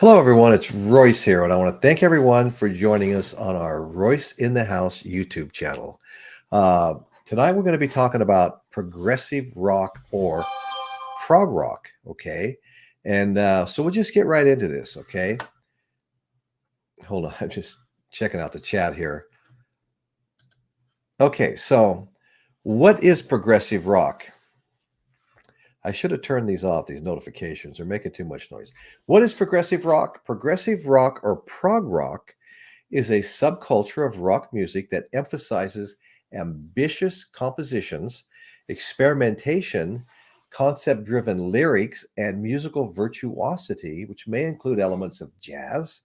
Hello, everyone. It's Royce here, and I want to thank everyone for joining us on our Royce in the House YouTube channel. Uh, Tonight, we're going to be talking about progressive rock or prog rock, okay? And so we'll just get right into this, okay? Hold on, I'm just checking out the chat here. Okay, so what is progressive rock? I should have turned these off, these notifications. They're making too much noise. What is progressive rock? Progressive rock or prog rock is a subculture of rock music that emphasizes ambitious compositions, experimentation, concept driven lyrics, and musical virtuosity, which may include elements of jazz,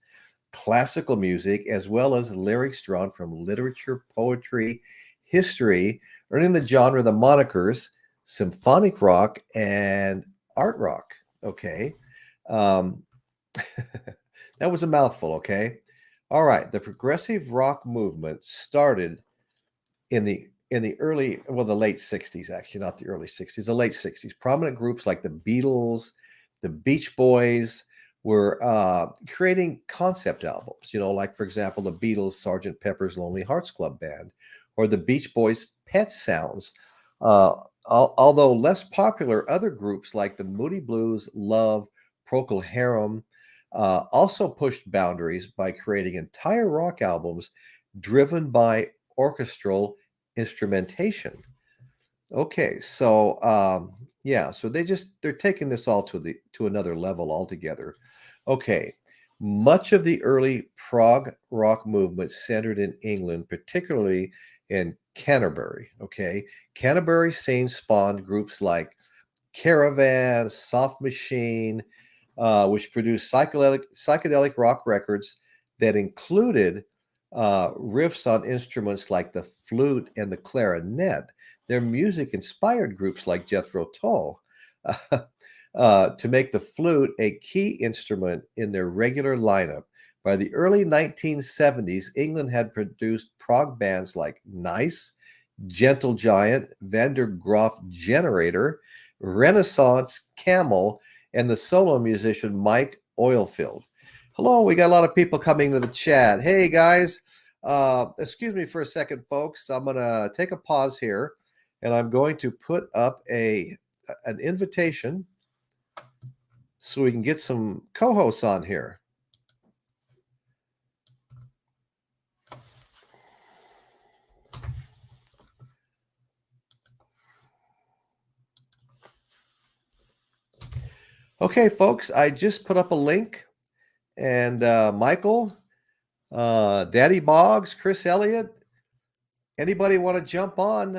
classical music, as well as lyrics drawn from literature, poetry, history, earning the genre the monikers symphonic rock and art rock. Okay. Um, that was a mouthful. Okay. All right. The progressive rock movement started in the early, well, the late 60s, actually, not the early 60s, the late 60s. Prominent groups like the Beatles, the Beach Boys were creating concept albums, like, for example, the Beatles' Sergeant Pepper's Lonely Hearts Club Band, or the Beach Boys' Pet Sounds. Although less popular, other groups like the Moody Blues, Love, Procol Harum also pushed boundaries by creating entire rock albums driven by orchestral instrumentation. Okay, so yeah, so they're taking this all to another level altogether. Okay, much of the early prog rock movement centered in England, particularly in Canterbury. Okay, Canterbury scene spawned groups like Caravan, Soft Machine, which produced psychedelic rock records that included riffs on instruments like the flute and the clarinet. Their music inspired groups like Jethro Tull to make the flute a key instrument in their regular lineup. By the early 1970s, England had produced prog bands like Nice, Gentle Giant, Van der Graaf Generator, Renaissance, Camel, and the solo musician Mike Oilfield. Hello, we got a lot of people coming to the chat. Hey, guys. Excuse me for a second, folks. I'm going to take a pause here, and I'm going to put up an invitation so we can get some co-hosts on here. Okay, folks, I just put up a link, and Michael, Daddy Boggs, Chris Elliott, anybody want to jump on?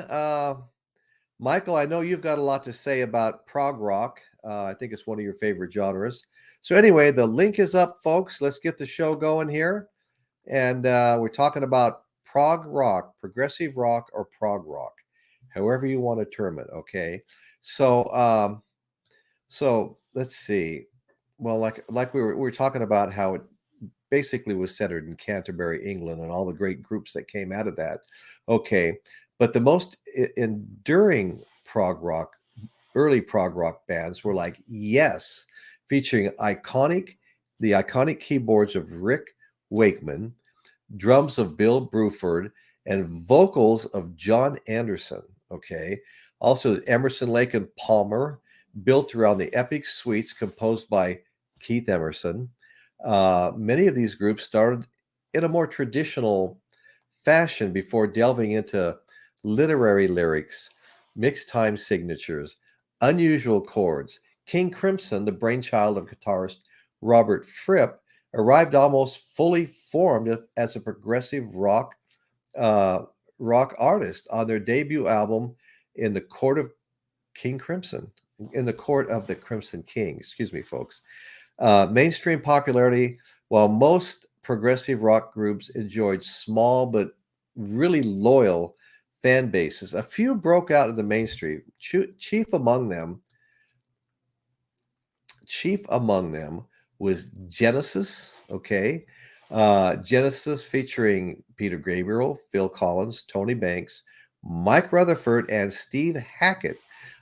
Michael, I know you've got a lot to say about prog rock. I think it's one of your favorite genres. So anyway, the link is up, folks. Let's get the show going here. And we're talking about prog rock, progressive rock, or prog rock, however you want to term it. Okay. So let's see. Well, like we were talking about how it basically was centered in Canterbury, England, and all the great groups that came out of that. Okay, but the most enduring prog rock, early prog rock bands were like Yes, featuring the iconic keyboards of Rick Wakeman, drums of Bill Bruford, and vocals of John Anderson. Okay, also Emerson, Lake and Palmer, built around the epic suites composed by Keith Emerson. Many of these groups started in a more traditional fashion before delving into literary lyrics, mixed time signatures, unusual chords. King Crimson, the brainchild of guitarist Robert Fripp, arrived almost fully formed as a progressive rock artist on their debut album in the Court of King Crimson, in the Court of the Crimson King. Excuse me, folks. Mainstream popularity, while most progressive rock groups enjoyed small but really loyal fan bases, a few broke out of the mainstream. Chief among them was Genesis. Okay. Genesis featuring Peter Gabriel, Phil Collins, Tony Banks, Mike Rutherford, and Steve Hackett.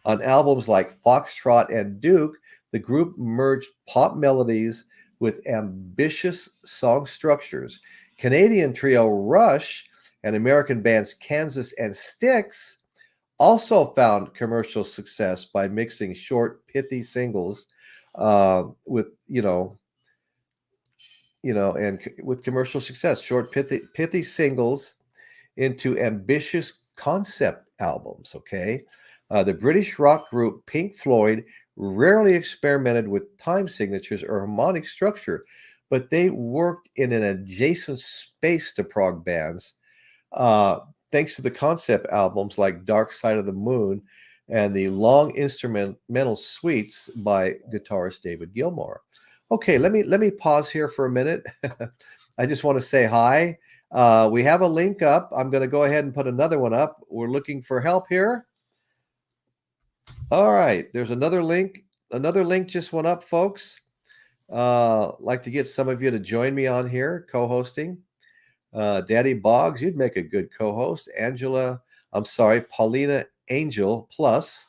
On albums like Foxtrot and Duke, the group merged pop melodies with ambitious song structures. Canadian trio Rush and American bands Kansas and Styx also found commercial success by mixing short, pithy singles with and with commercial success, short, pithy singles into ambitious concept albums. Okay, the British rock group Pink Floyd rarely experimented with time signatures or harmonic structure, but they worked in an adjacent space to prog bands, uh, thanks to the concept albums like Dark Side of the Moon and the long instrumental suites by guitarist David Gilmour. Okay, let me pause here for a minute. I just want to say hi. We have a link up. I'm going to go ahead and put another one up. We're looking for help here. All right, there's another link. Another link just went up, folks. Like to get some of you to join me on here, co-hosting. Daddy Boggs, you'd make a good co-host. Paulina Angel Plus.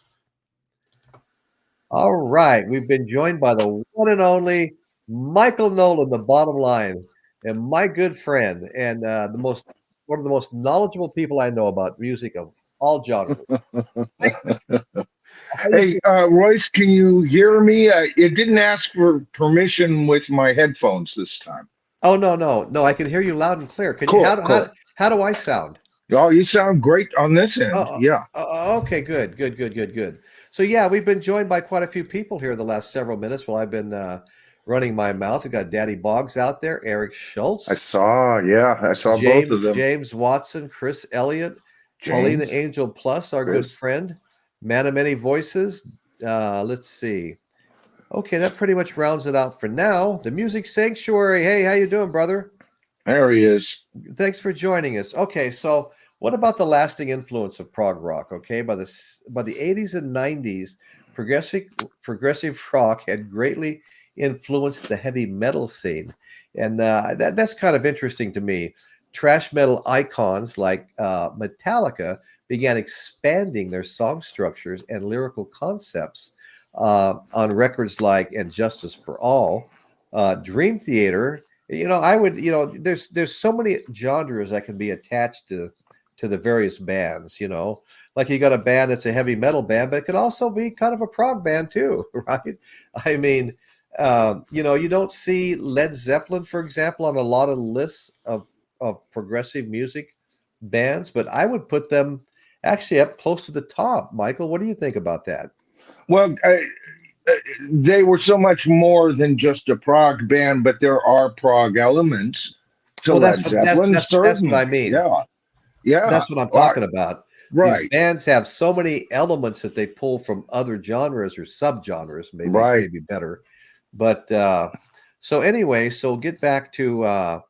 All right, we've been joined by the one and only Michael Nolan, the bottom line, and my good friend, and one of the most knowledgeable people I know about music of all genres. Hey, Royce, can you hear me? It didn't ask for permission with my headphones this time. Oh, no, I can hear you loud and clear. Can you? Cool, cool. How do I sound? Oh, you sound great on this end. Yeah. Okay, good. So yeah, we've been joined by quite a few people here the last several minutes while I've been running my mouth. We've got Daddy Boggs out there, Eric Schultz. I saw both of them. James Watson, Chris Elliott, Paulina Angel Plus, our good friend, Man of Many Voices. Let's see. Okay, that pretty much rounds it out for now. The Music Sanctuary. Hey, how you doing, brother? There he is. Thanks for joining us. Okay, so what about the lasting influence of prog rock? Okay, by the 80s and 90s, progressive rock had greatly influenced the heavy metal scene, and that's kind of interesting to me. Thrash metal icons like Metallica began expanding their song structures and lyrical concepts on records like "And Justice for All," Dream Theater. There's so many genres that can be attached to the various bands. Like you got a band that's a heavy metal band, but it could also be kind of a prog band too, right? I mean, you don't see Led Zeppelin, for example, on a lot of lists of progressive music bands, but I would put them actually up close to the top. Michael, what do you think about that? Well, they were so much more than just a prog band, but there are prog elements to Led Zeppelin. That's what I mean. Yeah. That's what I'm talking about. Right. These bands have so many elements that they pull from other genres or subgenres, maybe better. But so anyway, so get back to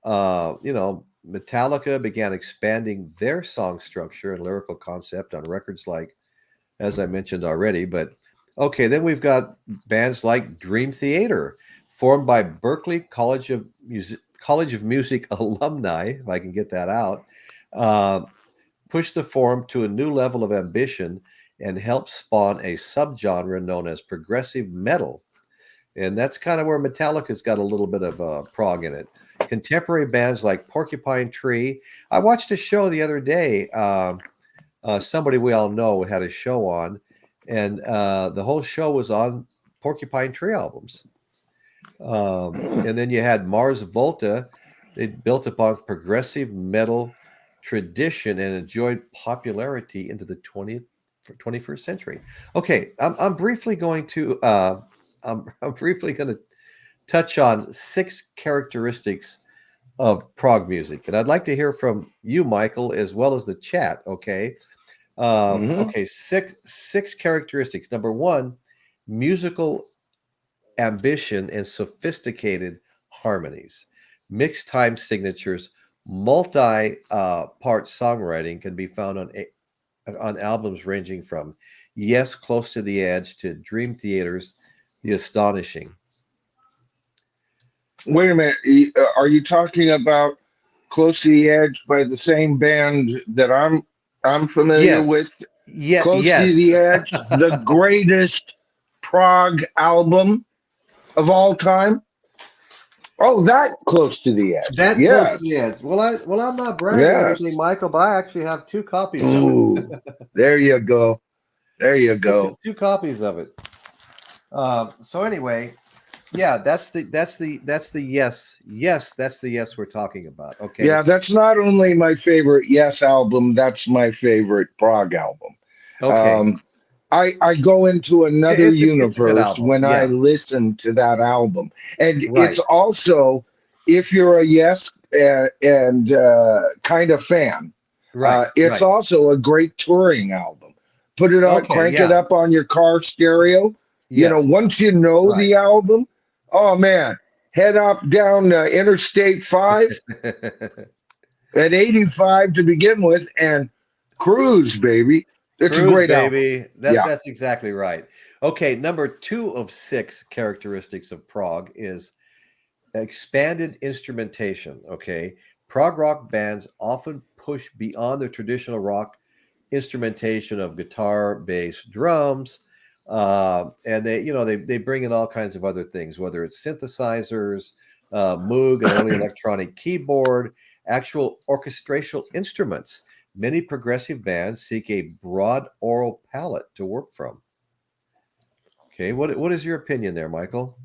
Metallica began expanding their song structure and lyrical concept on records like, as I mentioned already, but okay, then we've got bands like Dream Theater, formed by Berklee College of Music alumni, if I can get that out, pushed the form to a new level of ambition and helped spawn a subgenre known as progressive metal. And that's kind of where Metallica's got a little bit of prog in it. Contemporary bands like Porcupine Tree. I watched a show the other day. Somebody we all know had a show on, and the whole show was on Porcupine Tree albums. And then you had Mars Volta. They built upon progressive metal tradition and enjoyed popularity into the 21st century. Okay, I'm briefly going to touch on 6 characteristics of prog music, and I'd like to hear from you, Michael, as well as the chat. Okay. Okay, six characteristics. Number 1, musical ambition and sophisticated harmonies. Mixed time signatures, multi part songwriting can be found on albums ranging from Yes, Close to the Edge to Dream Theater's The Astonishing. Wait a minute. Are you talking about Close to the Edge by the same band that I'm familiar with? Close to the Edge, the greatest prog album of all time? Oh, that close to the edge. That close to the Yes. edge. Well, I'm not bragging or anything, Yes. Michael, but I actually have two copies of it. Ooh, there you go. There you go. Two copies of it. So anyway, yeah, that's the yes, that's the yes we're talking about. Okay. Yeah, that's not only my favorite Yes album, that's my favorite Prog album. Okay. Um, I go into another It's a good universe album. when I Yeah. listen to that album, and it's Right. also, if you're a Yes and kind of fan, Right. it's Right. also a great touring album. Put it on, Okay. crank it Yeah. up on your car stereo. Yes. Once you know Right. the album, oh man, head up down Interstate 5 at 85 to begin with and cruise, baby. It's a Cruise, great album. baby. Yeah. That's exactly right. Okay, number 2 of 6 characteristics of prog is expanded instrumentation. Okay, prog rock bands often push beyond the traditional rock instrumentation of guitar, bass, drums, and they bring in all kinds of other things, whether it's synthesizers, Moog, an early electronic keyboard, actual orchestral instruments. Many progressive bands seek a broad aural palette to work from. Okay, what is your opinion there, Michael?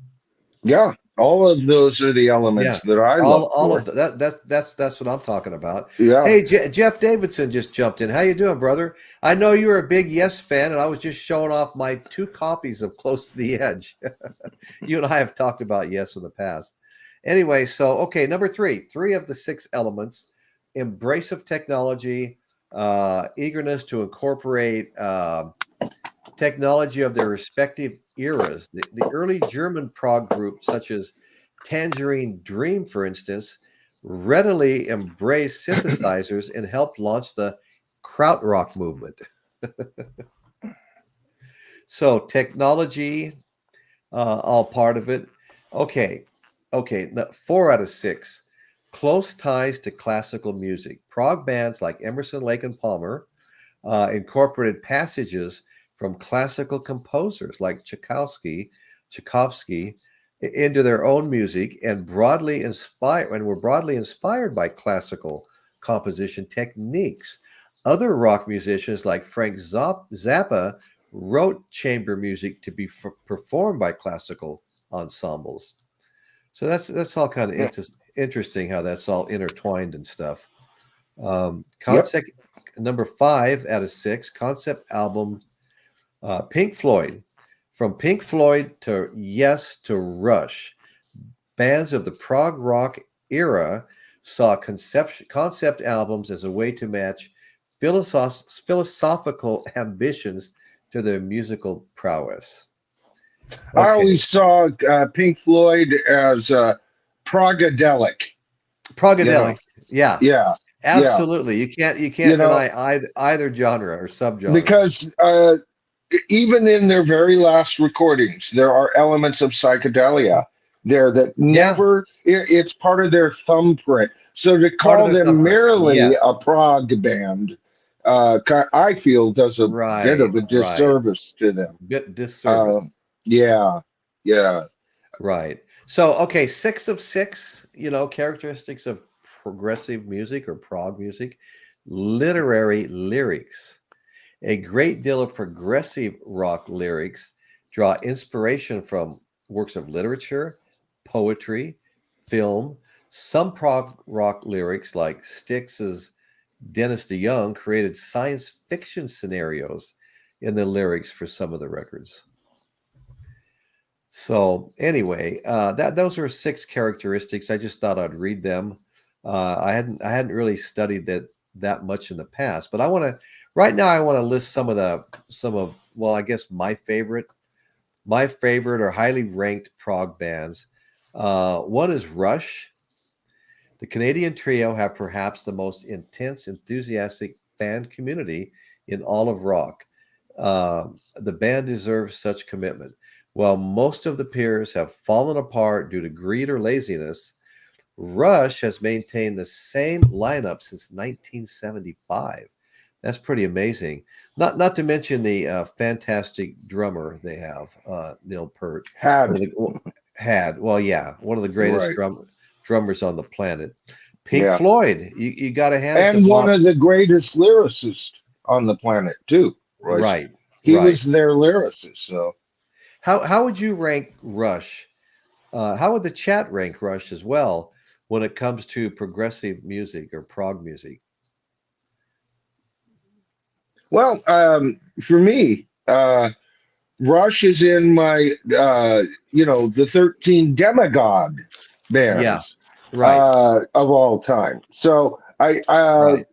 Yeah. All of those are the elements Yeah, that I look all for. of that's what I'm talking about. Yeah. Hey, Jeff Davidson just jumped in. How you doing, brother? I know you're a big Yes fan, and I was just showing off my 2 copies of Close to the Edge. You and I have talked about Yes in the past. Anyway, so okay, number 3 of the 6 elements: embrace of technology, eagerness to incorporate technology of their respective eras. The early German prog groups, such as Tangerine Dream, for instance, readily embraced synthesizers and helped launch the krautrock movement. So technology, all part of it. Okay, okay. 4 out of 6. Close ties to classical music. Prog bands like Emerson, Lake and Palmer incorporated passages from classical composers like Tchaikovsky into their own music and were broadly inspired by classical composition techniques. Other rock musicians like Frank Zappa wrote chamber music to be performed by classical ensembles. So that's all kind of Yeah. interesting how that's all intertwined and stuff. Yep. Concept number 5 out of 6 concept album, Pink Floyd. From Pink Floyd to Yes to Rush, bands of the prog rock era saw concept albums as a way to match philosophical ambitions to their musical prowess. I Okay, always saw Pink Floyd as progadelic. You know. progadelic. Yeah, Yeah. Yeah. absolutely. You You can't know, deny either genre or subgenre. because even in their very last recordings, there are elements of psychedelia there that Yeah, never, it's part of their thumbprint. So to part of call their them thumbprint. merely Yes. a prog band, I feel does a bit Right, of a right. disservice to them. Bit disservice. Um, yeah, yeah, Right. So, okay, 6 of 6, characteristics of progressive music or prog music, literary lyrics. A great deal of progressive rock lyrics draw inspiration from works of literature, poetry, film. Some prog rock lyrics, like Styx's Dennis DeYoung, created science fiction scenarios in the lyrics for some of the records. So anyway, that those are 6 characteristics. I just thought I'd read them. I hadn't really studied that much in the past, but right now I want to list some of well, I guess my favorite or highly ranked prog bands. One is Rush. The Canadian trio have perhaps the most intense, enthusiastic fan community in all of rock. The band deserves such commitment. While most of the peers have fallen apart due to greed or laziness, Rush has maintained the same lineup since 1975. That's pretty amazing. Not to mention the fantastic drummer they have, Neil Peart. had. had. Well, yeah, one of the greatest Right. drummers on the planet. Pink Yeah. Floyd. You got to hand it to And one Bob. of the greatest lyricists on the planet, too, Royce. Right, He right. was their lyricist. So, How would you rank Rush? How would the chat rank Rush as well when it comes to progressive music or prog music? well, for me, Rush is in my, the 13 demigod Yeah, bands right, of all time. So right,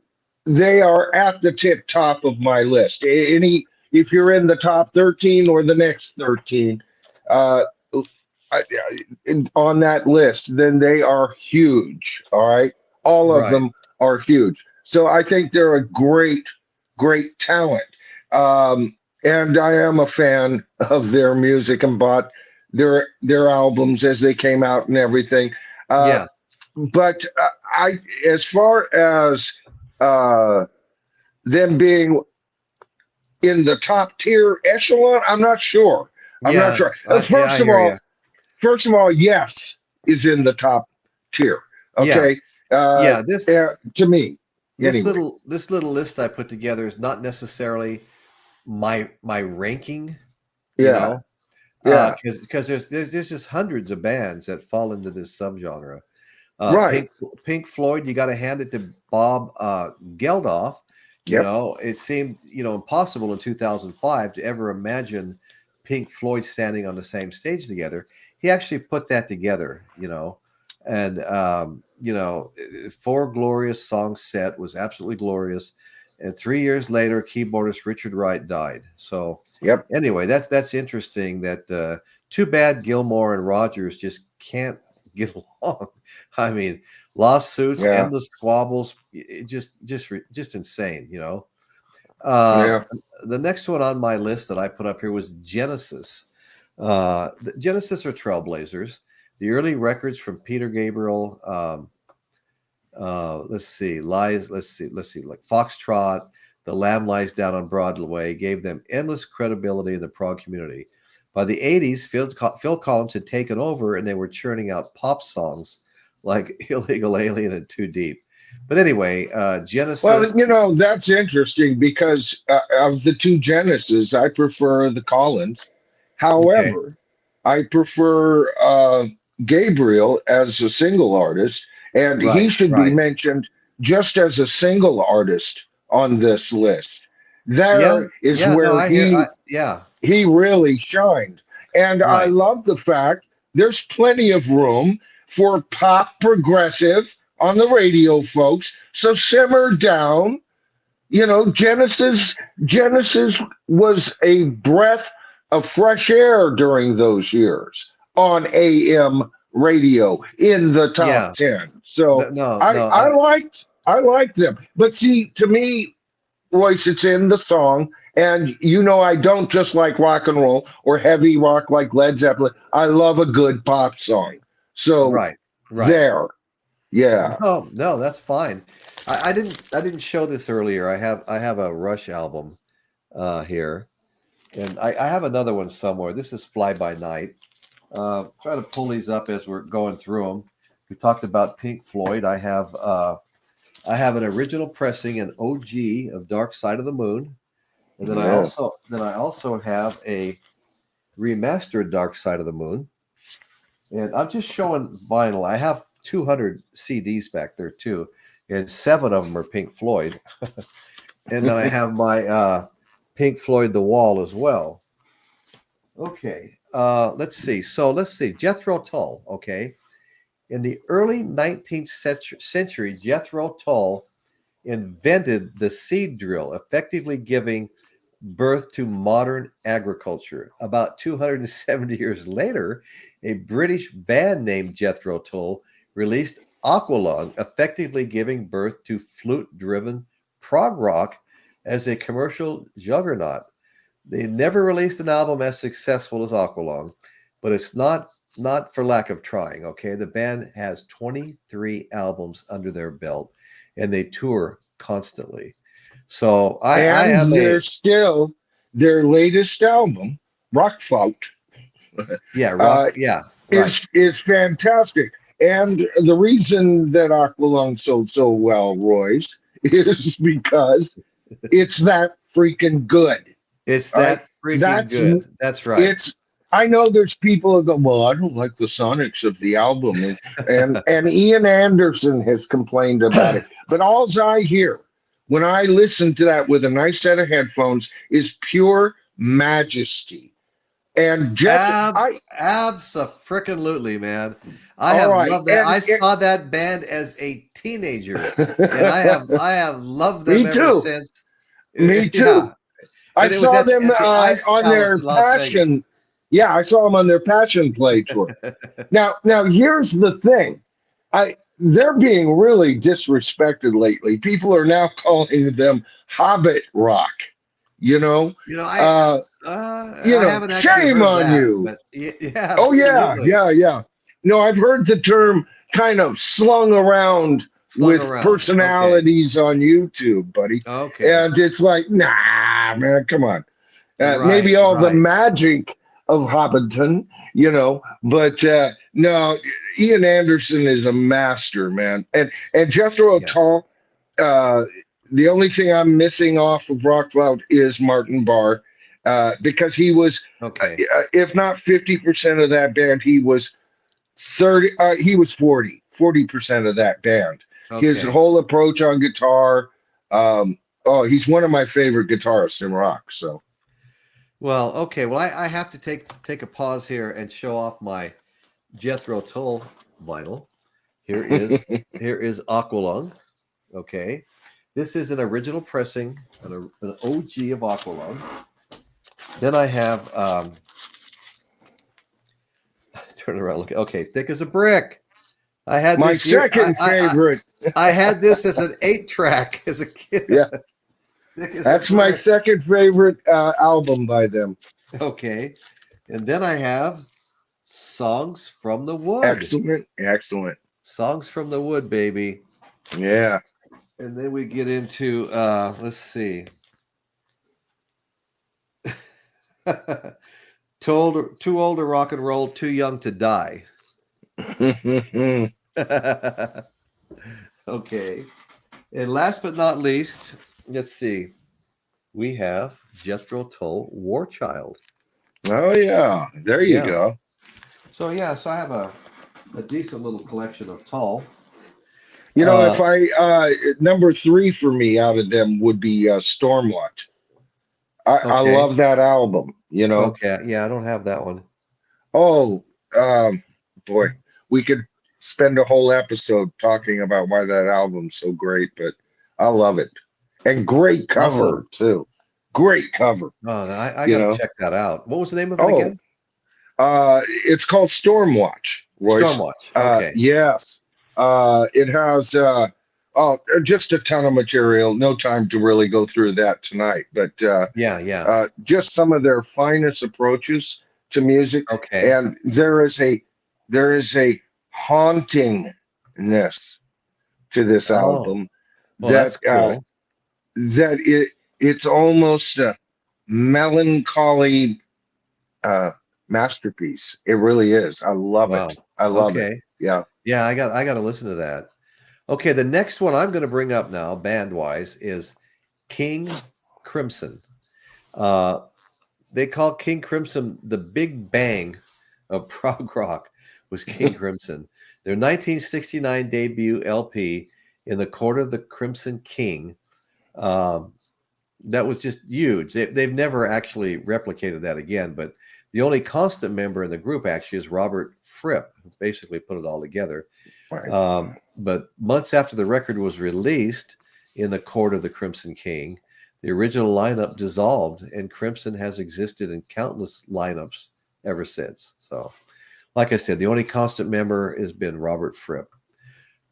they are at the tip top of my list. If you're in the top 13 or the next 13, uh, on that list, then they are huge. All right. All of right. them are huge. So I think they're a great talent. And I am a fan of their music and bought their albums as they came out and everything. Uh, Yeah, but I, as far as uh, them being in the top tier echelon, I'm not sure. I'm not yeah, sure. yeah. I hear you. First of all, yes is in the top tier. Yeah, Okay, uh, yeah. to me, anyway. This little list I put together is not necessarily my ranking, you Yeah, know, yeah, because there's just hundreds of bands that fall into this subgenre. right. Pink Floyd, you got to hand it to Bob Geldof. You Yep. know, it seemed impossible in 2005 to ever imagine Pink Floyd standing on the same stage together. He actually put that together. And four glorious songs set was absolutely glorious. And 3 years later, keyboardist Richard Wright died. So Yep. anyway, that's interesting. That too bad Gilmore and Rogers just can't get along. I mean, lawsuits, Yeah. endless squabbles, just insane. Uh, Yeah. the next one on my list that I put up here was Genesis. Genesis are trailblazers. The early records from Peter Gabriel. Let's see, lies. Let's see. Like Foxtrot, The Lamb Lies Down on Broadway gave them endless credibility in the prog community. By the '80s, Phil Collins had taken over, and they were churning out pop songs like "Illegal Alien" and "Too Deep." But anyway, Well, Genesis. that's interesting because of the two Genesis, I prefer the Collins. Okay, However, I prefer Gabriel as a single artist, and he right, should be right. mentioned just as a single artist on this list. Yeah, There is yeah. No, where I hear. Yeah, he really shined. And I right. love the fact there's plenty of room for pop progressive on the radio, folks. So simmer down. Genesis was a breath of fresh air during those years on AM radio in the top Yeah. 10. So No, I no. I liked I liked them. But see, to me, Royce, it's in the song. And I don't just like rock and roll or heavy rock like Led Zeppelin. I love a good pop song. So Right, right. there, yeah. No, no, that's fine. I didn't show this earlier. I have a Rush album here, and I have another one somewhere. This is Fly By Night. Try to pull these up as we're going through them. We talked about Pink Floyd. I have an original pressing, an OG of Dark Side of the Moon, and then I Yeah. also have a remastered Dark Side of the Moon. And I'm just showing vinyl. I have 200 CDs back there too, and 7 of them are Pink Floyd. And then I have my Pink Floyd The Wall as well. Okay, let's see. So let's see. Jethro Tull. Okay, in the early 19th century, Jethro Tull invented the seed drill, effectively giving birth to modern agriculture. About 270 years later, a British band named Jethro Tull released Aqualung, effectively giving birth to flute driven prog rock as a commercial juggernaut. They never released an album as successful as Aqualung, but it's not for lack of trying. Okay, the band has 23 albums under their belt, and they tour constantly. So I And am a there's still their latest album, Rock Fault. yeah Uh, rock yeah Right. is fantastic. And the reason that Aqualung sold so well, Royce, is because it's that freaking good. It's All right. that freaking That's good. That's right. it's I know there's people who go, well, I don't like the sonics of the album. And Ian Anderson has complained about it. But all I hear when I listen to that with a nice set of headphones is pure majesty. And just Abso-freaking-lutely, man. I all have right. loved that. I saw that band as a teenager, and I have loved them Me ever too. since. Me Yeah, too. I and it was saw them at the Ice on Palace their in Las Vegas. Passion. Yeah, I saw them on their Passion Play tour. Now here's the thing. They're being really disrespected lately. People are now calling them Hobbit rock. You know, You know, uh, I haven't actually shame heard on that, you. but yeah, Oh yeah, absolutely yeah, yeah. No, I've heard the term kind of slung around slung with around. Okay, personalities on YouTube, buddy. okay, And it's like, nah, man, come on. right, Maybe all the right. magic of Hobbiton, but no, Ian Anderson is a master, man. And Jethro Yeah. Tull, uh, the only thing I'm missing off of Rock Cloud is Martin Barr, because he was, Okay. if not 50% of that band, he was 30. He was 40% of that band. His Okay. whole approach on guitar. Oh, he's one of my favorite guitarists in rock. So. Well, okay. Well, I have to take a pause here and show off my Jethro Tull vinyl. Here is Aqualung. Okay, this is an original pressing, an OG of Aqualung. Then I have turn it around. Look. Okay, Thick as a Brick. I had My this year. second favorite. I had this as an 8-track as a kid. Yeah, Thick as a that's my Brick. second favorite album by them. Okay, and then I have Songs from the Wood. Excellent, excellent. Songs from the Wood, baby. Yeah. And then we get into let's see. Too old to rock and roll, too young to die. Okay. And last but not least, let's see. We have Jethro Tull, War Child. Oh yeah, there you go. So I have a decent little collection of Tull. If I number 3 for me out of them would be Stormwatch. I Okay. love that album. Okay. Yeah, I don't have that one. Oh, boy, we could spend a whole episode talking about why that album's so great, but I love it. And great cover too. Great cover. Oh, I got to check that out. What was the name of it again? It's called Stormwatch. Royce. Stormwatch. Okay. Yes. It has just a ton of material. No time to really go through that tonight, but just some of their finest approaches to music. Okay. And there is a hauntingness to this album well, that's cool. that it's almost a melancholy masterpiece. It really is. I love it. I love it. Yeah. Yeah, I got to listen to that. Okay, the next one I'm going to bring up now, band-wise, is King Crimson. They call King Crimson the Big Bang of prog rock was King Crimson. Their 1969 debut LP, In the Court of the Crimson King, that was just huge. They've never actually replicated that again, but the only constant member in the group actually is Robert Fripp, who basically put it all together. Right. But months after the record was released, In the Court of the Crimson King, the original lineup dissolved, and Crimson has existed in countless lineups ever since. So, like I said, the only constant member has been Robert Fripp.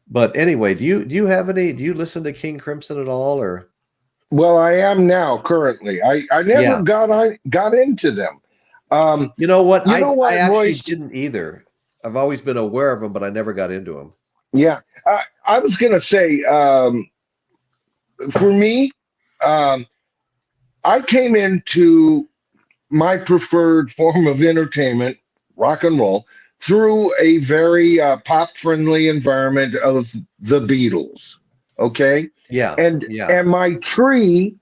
But anyway, do you have any? Do you listen to King Crimson at all, or? Well, I am now currently. I never got into them. You know what? I actually Royce? Didn't either. I've always been aware of them, but I never got into them. Yeah, I was gonna say, for me, I came into my preferred form of entertainment, rock and roll, through a very pop-friendly environment of the Beatles. Okay, Yeah. and Yeah. and my tree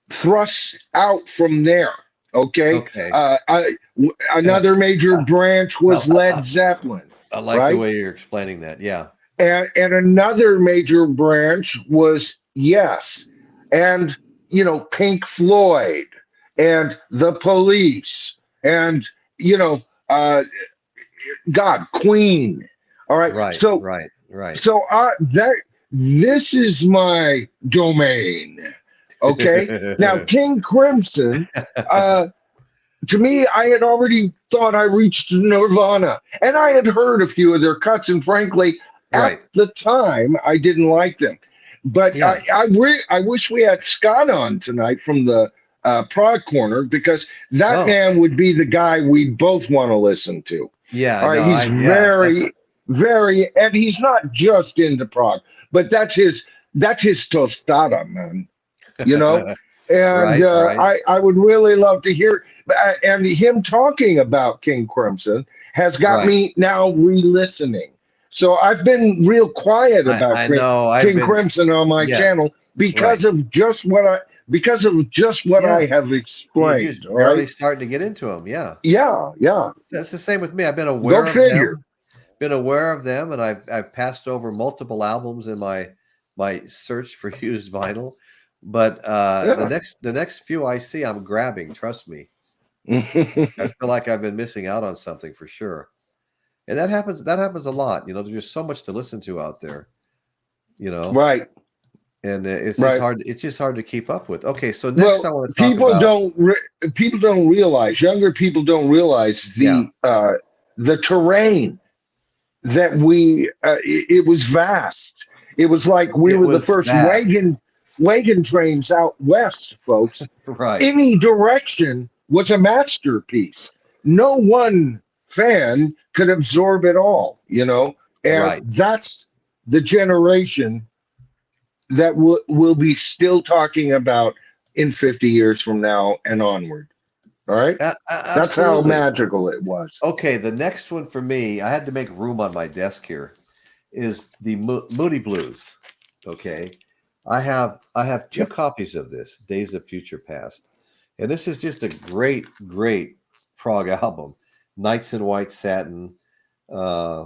thrusts out from there. Okay, Okay. another major branch was I, Led Zeppelin, I like the right? way you're explaining that. Yeah. And another major branch was Yes, and Pink Floyd, and the Police, and you know uh, God, Queen. All right, Right. so Right. Right. that this is my domain. Okay, now King Crimson. Uh, to me, I had already thought I reached Nirvana, and I had heard a few of their cuts, and frankly, at Right. the time, I didn't like them. But Yeah. I wish we had Scott on tonight from the Prog Corner, because that Oh. man would be the guy we both want to listen to. Yeah. All right, No. he's Yeah. That's very, and he's not just into Prog, but that's his tostada, man. You know, and right. Right. I would really love to hear, and him talking about King Crimson has got Right. me now re-listening. So I've been real quiet about I know. I've King been. Crimson on my Yes. channel Right. because of just what I Yeah. have You're just explained. All barely right. starting to get into them. Yeah. Yeah, yeah. That's the same with me. I've been Go aware of figure. them. Been aware of them, and I've passed over multiple albums in my search for used vinyl. But Yeah. the next few I see, I'm grabbing. Trust me. I feel like I've been missing out on something for sure. And that happens. That happens a lot. There's just so much to listen to out there. You know, Right, and it's just right. hard. It's just hard to keep up with. Okay, so next I Well, want to talk people about. don't people don't realize, younger people don't realize Yeah, the terrain that it was vast. It was like we it were the was first vast. wagon trains out west, folks. Right, Any direction was a masterpiece. No one fan could absorb it all. And right. that's the generation that we'll be still talking about in 50 years from now and onward. All right. That's how Absolutely. magical it was. Okay, the next one for me, I had to make room on my desk here, is the Moody Blues. Okay, I have two Yep. copies of this, Days of Future Past, and this is just a great prog album. Nights in White Satin, uh,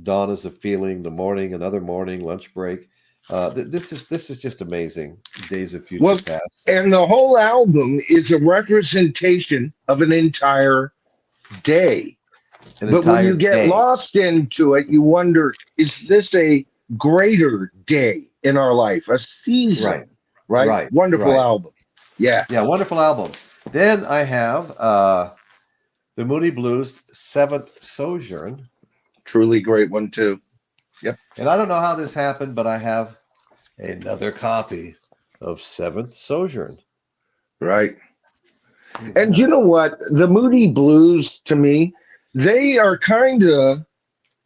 Dawn is a Feeling, The Morning, Another Morning, Lunch Break. This is just amazing. Days of Future Well, Past, and the whole album is a representation of an entire day. an But when entire you get day. lost into it, you wonder, is this a greater day in our life, a Right, season? Right? right, Wonderful right. album. Yeah. Yeah, wonderful album. Then I have the Moody Blues Seventh Sojourn. Truly great one, too. Yep. And I don't know how this happened, but I have another copy of Seventh Sojourn. Right. And you know what? The Moody Blues, to me, they are kind of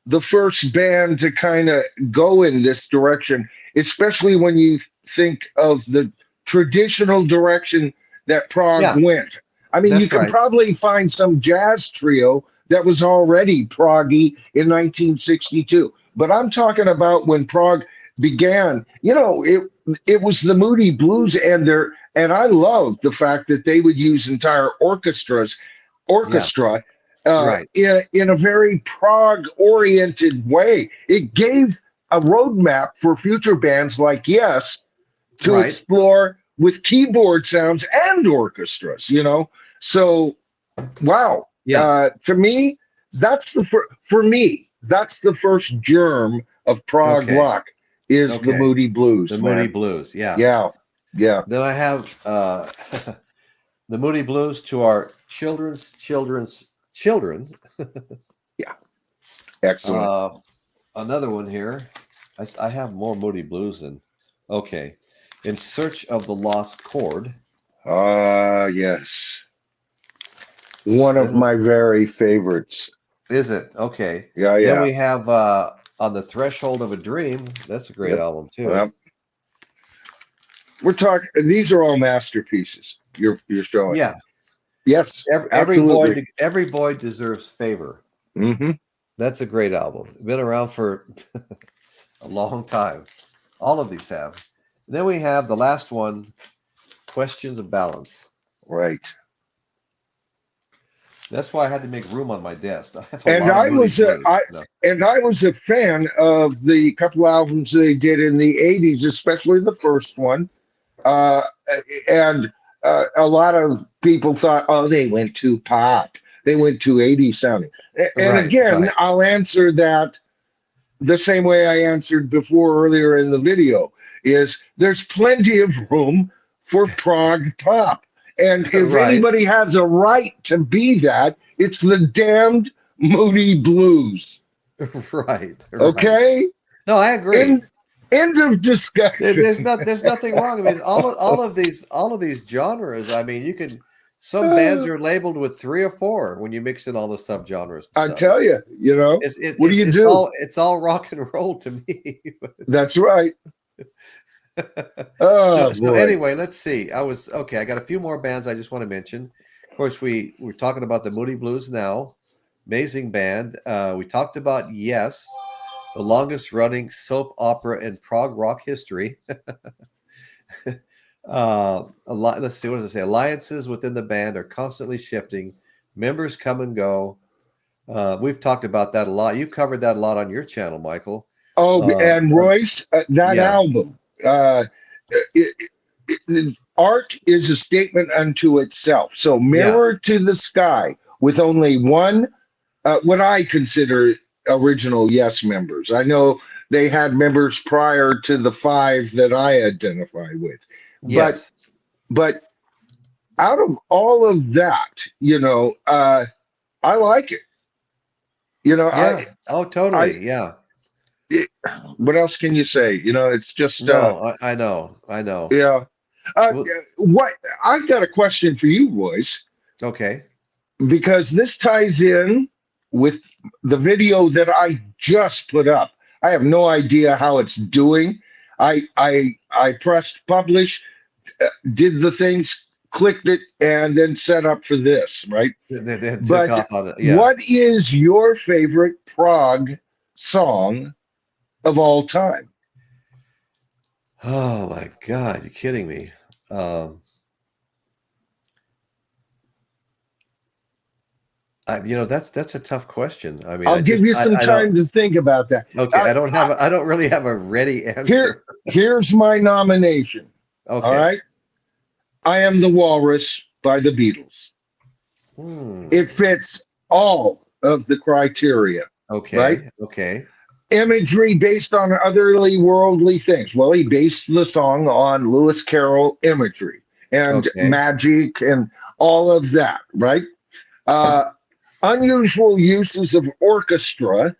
the first band to kind of go in this direction, especially when you think of the traditional direction that Prague Yeah, went. I mean, you that's can right. probably find some jazz trio that was already proggy in 1962, but I'm talking about when Prague began. It was the Moody Blues, and I love the fact that they would use entire Yeah, orchestra right, in a very prog oriented way. It gave a roadmap for future bands like Yes to right. explore with keyboard sounds and orchestras. So, wow. Yeah. To me, for me, that's the first germ of prog Okay. rock is the Okay. Moody The Blues, Moody man. Blues. Yeah. Yeah, yeah, Then I have the Moody Blues to our children's children. yeah. Excellent. Uh, Another one here. I have more Moody Blues than. Okay. In Search of the Lost Chord. Yes. One of Then my very favorites. is it? Okay. Yeah, Then yeah. we have On the Threshold of a Dream. That's a great Yep. album too. Well, we're talking. These are all masterpieces. You're showing. Yeah. Yes, Every boy absolutely. every boy deserves favor. Mm-hmm. That's a great album. Been around for a long time. All of these have. And then we have the last one, Questions of Balance. Right. That's why I had to make room on my desk. I have a And lot of I Moody was a, Blues. I No. and I was a fan of the couple albums they did in the '80s, especially the first one. Uh, and a lot of people thought, oh, they went too pop. They went too '80s sounding. And Right, again, right. I'll answer that the same way I answered before earlier in the video is there's plenty of room for prog pop. And if Right, anybody has a right to be that, it's the damned Moody Blues. right, right. Okay? No, I agree. End of discussion. There's nothing wrong. I mean, all of these genres. I mean, you can some bands are labeled with three or four when you mix in all the subgenres and I stuff. tell you, what do you It's do? all rock and roll to me. That's right. So Oh boy. anyway, let's see. I got a few more bands I just want to mention. Of course, we're talking about the Moody Blues now. Amazing band. We talked about Yes, the longest running soap opera in prog rock history. Let's see, what does it say? Alliances within the band are constantly shifting. Members come and go. We've talked about that a lot. You covered that a lot on your channel, Michael. Oh, Uh, and Royce, that yeah, album, art is a statement unto itself. So, yeah, Mirror to the Sky, with only one, what I consider original Yes members. I know they had members prior to the five that I identify with, but yes, but out of all of that, I like it. You know, yeah. Oh, I, totally. Yeah. it, what else can you say? It's just, No, I know, I know. yeah. Uh, Well, what I've got a question for you, Royce, okay. because this ties in with the video that I just put up. I have no idea how it's doing. I pressed publish, did the things, clicked it, and then set up for this, right? They took But off on it. Yeah. what is your favorite prog song of all time? Oh my God, you're kidding me. Um, that's a tough question. I mean, I'll give you some I don't. time to think about that. Okay, I, I don't really have a ready Here, answer. here's my nomination. All Okay. right. I Am the Walrus by the Beatles. Hmm. It fits all of the criteria, right? Okay. Okay. Imagery based on otherly worldly things. Well, he based the song on Lewis Carroll imagery and Okay. magic and all of that, right? Uh, Unusual uses of orchestra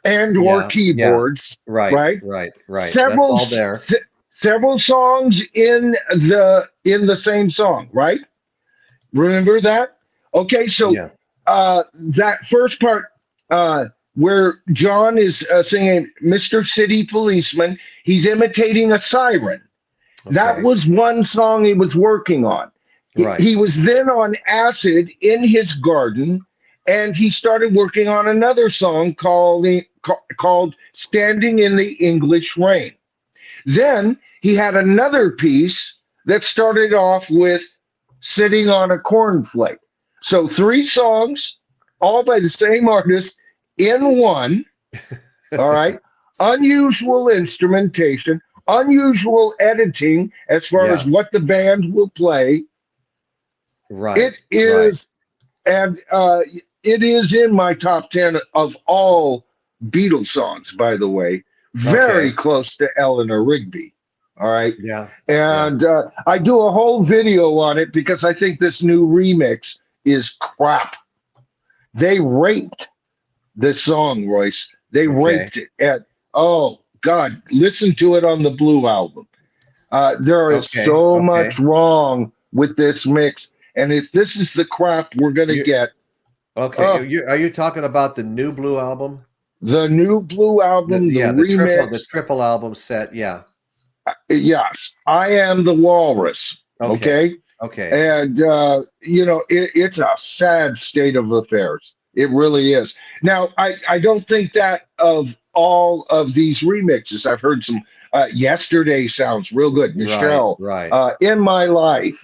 and or Yeah. Yeah. keyboards, Right. right? Right. Right. That's Several all there. several songs in the same song, right? Remember that? Okay, so Yes. that first part where John is singing Mr. City Policeman, he's imitating a siren. That Okay. was one song he was working on. Right. He was then on acid in his garden, and he started working on another song called Standing in the English Rain. Then he had another piece that started off with Sitting on a Cornflake. So three songs, all by the same artist in one. All right. Unusual instrumentation, unusual editing as far as Yeah. what the band will play. Right. It Right. is, and it is in my top 10 of all Beatles songs, by the way, very Okay. close to Eleanor Rigby. All right. Yeah. Yeah. And I do a whole video on it because I think this new remix is crap. They raped the song, Royce. They Okay. raped it. And oh, God, listen to it on the Blue album. There is Okay. so Okay. much wrong with this mix. And if this is the crap we're going to You get, okay? uh, Are you talking about the new Blue album? the new Blue album, the Yeah, the remix, triple album set. Yeah. yes, I Am the Walrus. Okay. Okay. Okay. And, it's a sad state of affairs. It really is. Now, I don't think that of all of these remixes. I've heard some. Yesterday sounds real good. Right, Michelle, right, In My Life,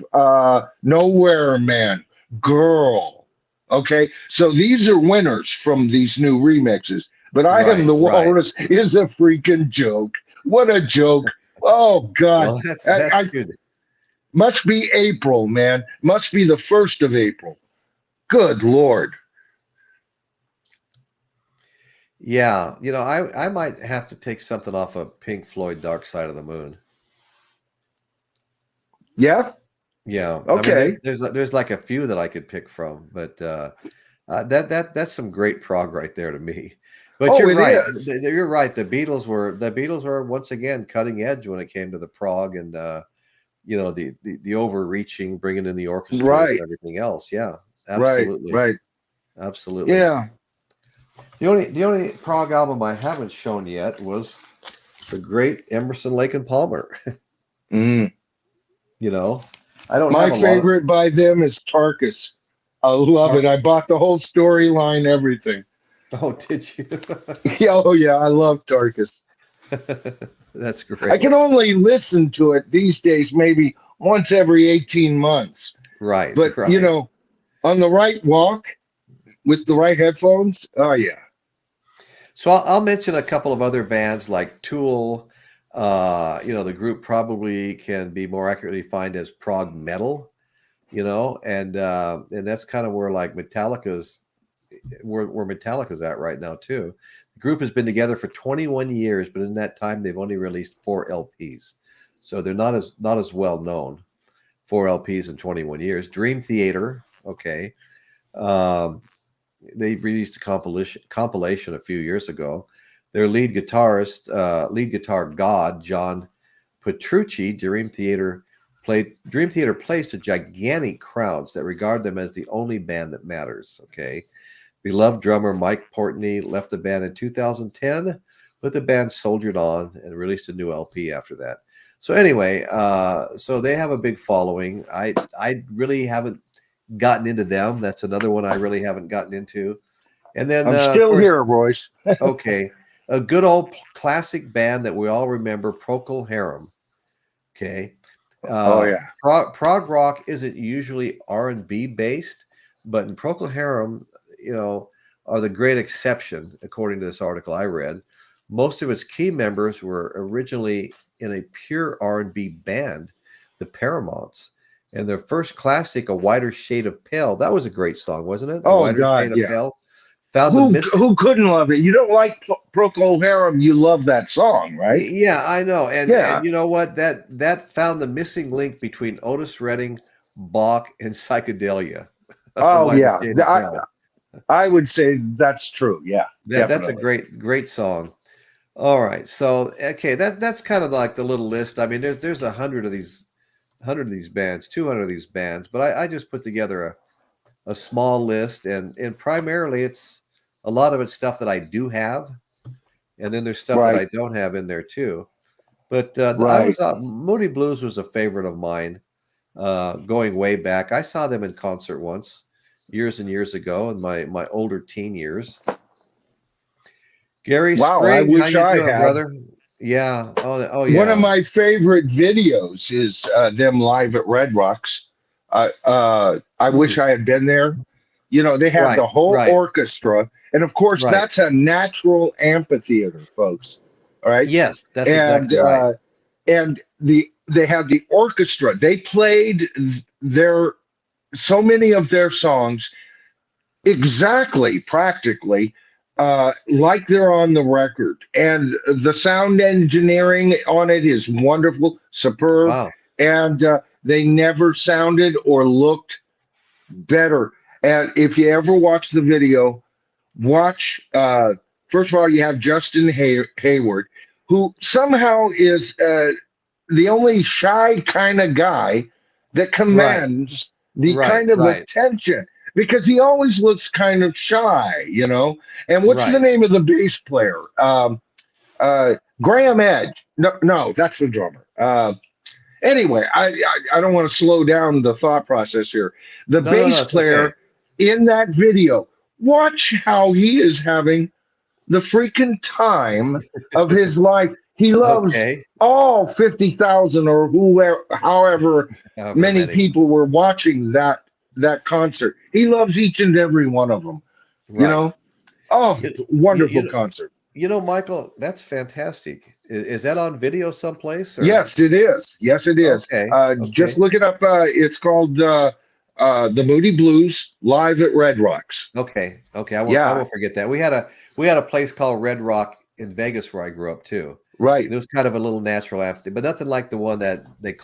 Nowhere Man, Girl. Okay, so these are winners from these new remixes. But I Am right, the right. Walrus is a freaking joke. What a joke. Oh, God. Well, that's I good. must be April, man. Must be the 1st of April. Good Lord. Yeah, I might have to take something off of Pink Floyd Dark Side of the Moon. Yeah. Yeah, I mean Okay. there's like a few that I could pick from, but that's some great prog right there to me. But Oh, you're it right. is. You're right. The Beatles were once again cutting edge when it came to the prog and the overreaching, bringing in the orchestras Right. and everything else. Yeah, Right. absolutely, Right. absolutely. Yeah. The only prog album I haven't shown yet was the great Emerson, Lake and Palmer. Mm. You know, I don't My have a lot of. favorite by them is Tarkus. I love it. I bought the whole storyline, everything. Oh, did you? Oh yeah, I love Tarkus. That's I great. can only listen to it these days, maybe once every 18 months. Right, But right. on the right walk with the right headphones, oh yeah. So I'll mention a couple of other bands like Tool. The group probably can be more accurately defined as prog metal. And that's kind of where like where Metallica's at right now too. The group has been together for 21 years, but in that time they've only released 4 LPs, so they're not as well known. 4 LPs in 21 years. Dream Theater, okay. Um, they released a compilation a few years ago. Their lead guitar god John Petrucci, Dream Theater plays to gigantic crowds that regard them as the only band that matters. Okay, beloved drummer Mike Portney left the band in 2010, but the band soldiered on and released a new LP after that. So anyway, so they have a big following. I really haven't gotten into them. That's another one I really haven't gotten into. And then, I'm of still course, here, Royce. okay, a good old classic band that we all remember, Procol Harum. Okay, Oh yeah. prog rock isn't usually R&B based, but in Procol Harum, you know, are the great exception, according to this article I read. Most of its key members were originally in a pure R&B band, the Paramounts. And their first classic, A Wider Shade of Pale, that was a great song, wasn't it? A Oh Wider God, Shade of yeah. Pale. Found the mystic. Who couldn't love it? You don't like Procol Harum, you love that song, right? Yeah, I know. And Yeah. you know what? That found the missing link between Otis Redding, Bach, and psychedelia. A Oh Wider yeah. Shade of Pale. I would say that's true. Yeah, That's a definitely. great song. All right. So okay, that's kind of like the little list. I mean, there's 100 of these bands, 200 of these bands, but I just put together a small list, and primarily it's a lot of it's stuff that I do have, and then there's stuff that Right. I don't have in there too. But I Right. was Moody Blues was a favorite of mine, going way back. I saw them in concert once, years and years ago, in my older teen years. Gary Wow, I Spring, how wish you I doing, had. brother? Yeah. Oh One of yeah. my favorite videos is them live at Red Rocks. I wish Hmm. I had been there. They have Right. the whole Right. orchestra, and of course, Right. that's a natural amphitheater, folks. All right, Yes, that's and exactly right. they have the orchestra. They played their so many of their songs exactly, practically, like they're on the record. And the sound engineering on it is wonderful, superb, Wow. and they never sounded or looked better. And if you ever watch the video, watch. First of all, you have Justin Hayward, who somehow is the only shy kind of guy that Right. commands the Right. kind of Right. attention because he always looks kind of shy. And what's the Right. name of the bass player? Graham Edge. No, no, that's the drummer. Anyway, I don't want to slow down the thought process here. The No, no, no. bass It's okay. player in that video Watch how he is having the freaking time of his life. He loves Okay. all 50,000 or whoever, however However many many. people were watching that concert. He loves each and every one of them. You Right. know, oh, You, it's a you, wonderful you, concert. Michael, that's fantastic. Is that on video someplace or? Yes, it is. Yes, it is. Okay. Just Okay. look it up. It's called the Moody Blues live at Red Rocks. Okay. Okay. I won't Yeah, forget that. We had a place called Red Rock in Vegas where I grew up too. right, And it was kind of a little natural amphitheater, but nothing like the one that they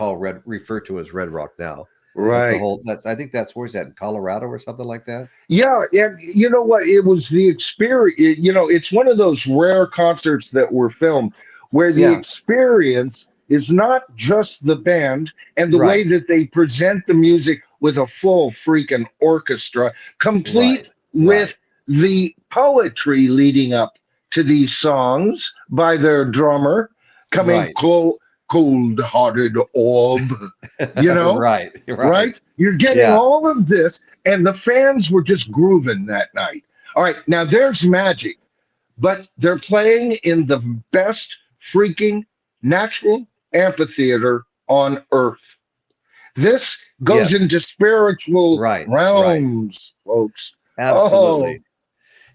refer to as Red Rock now. right. I think where's that, in Colorado or something like that? Yeah, and you know what? It was the experience. You know, it's one of those rare concerts that were filmed where the Yeah. experience is not just the band and the way Right. that they present the music with a full freaking orchestra, complete Right. Right. with the poetry leading up to these songs by their drummer coming Right. cold-hearted orb, you know, Right. Right. right? You're getting Yeah. all of this, and the fans were just grooving that night. All right, now there's magic, but they're playing in the best freaking natural amphitheater on earth. This goes Yes. into spiritual Right. Right. realms, folks. Oh, Absolutely.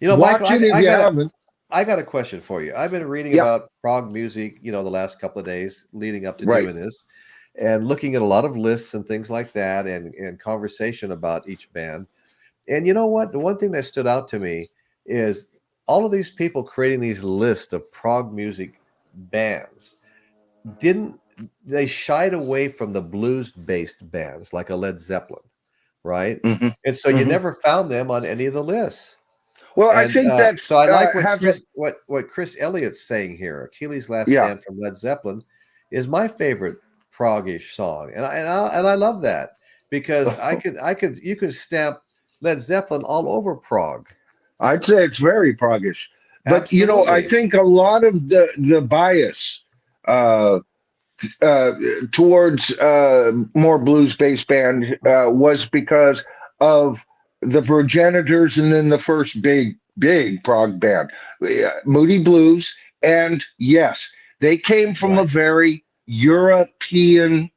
Michael, watch it if you haven't. I got a question for you. I've been reading Yeah, about prog music, the last couple of days leading up to right. doing this, and looking at a lot of lists and things like that, and conversation about each band. And you know what? The one thing that stood out to me is all of these people creating these lists of prog music bands didn't they shied away from the blues based bands like a Led Zeppelin, right? Hmm. And so you Hmm. never found them on any of the lists. Well, I And think so that's I like what has a Chris Elliott's saying here. Achilles' Last yeah. Stand from Led Zeppelin is my favorite prog-ish song, and I love that because you can stamp Led Zeppelin all over prog. I'd say it's very proggish, but you know, I Absolutely. think a lot of the bias uh, uh, towards more blues based band was because of the progenitors and then the first big prog band, Moody Blues, and yes, they came from a Right. very European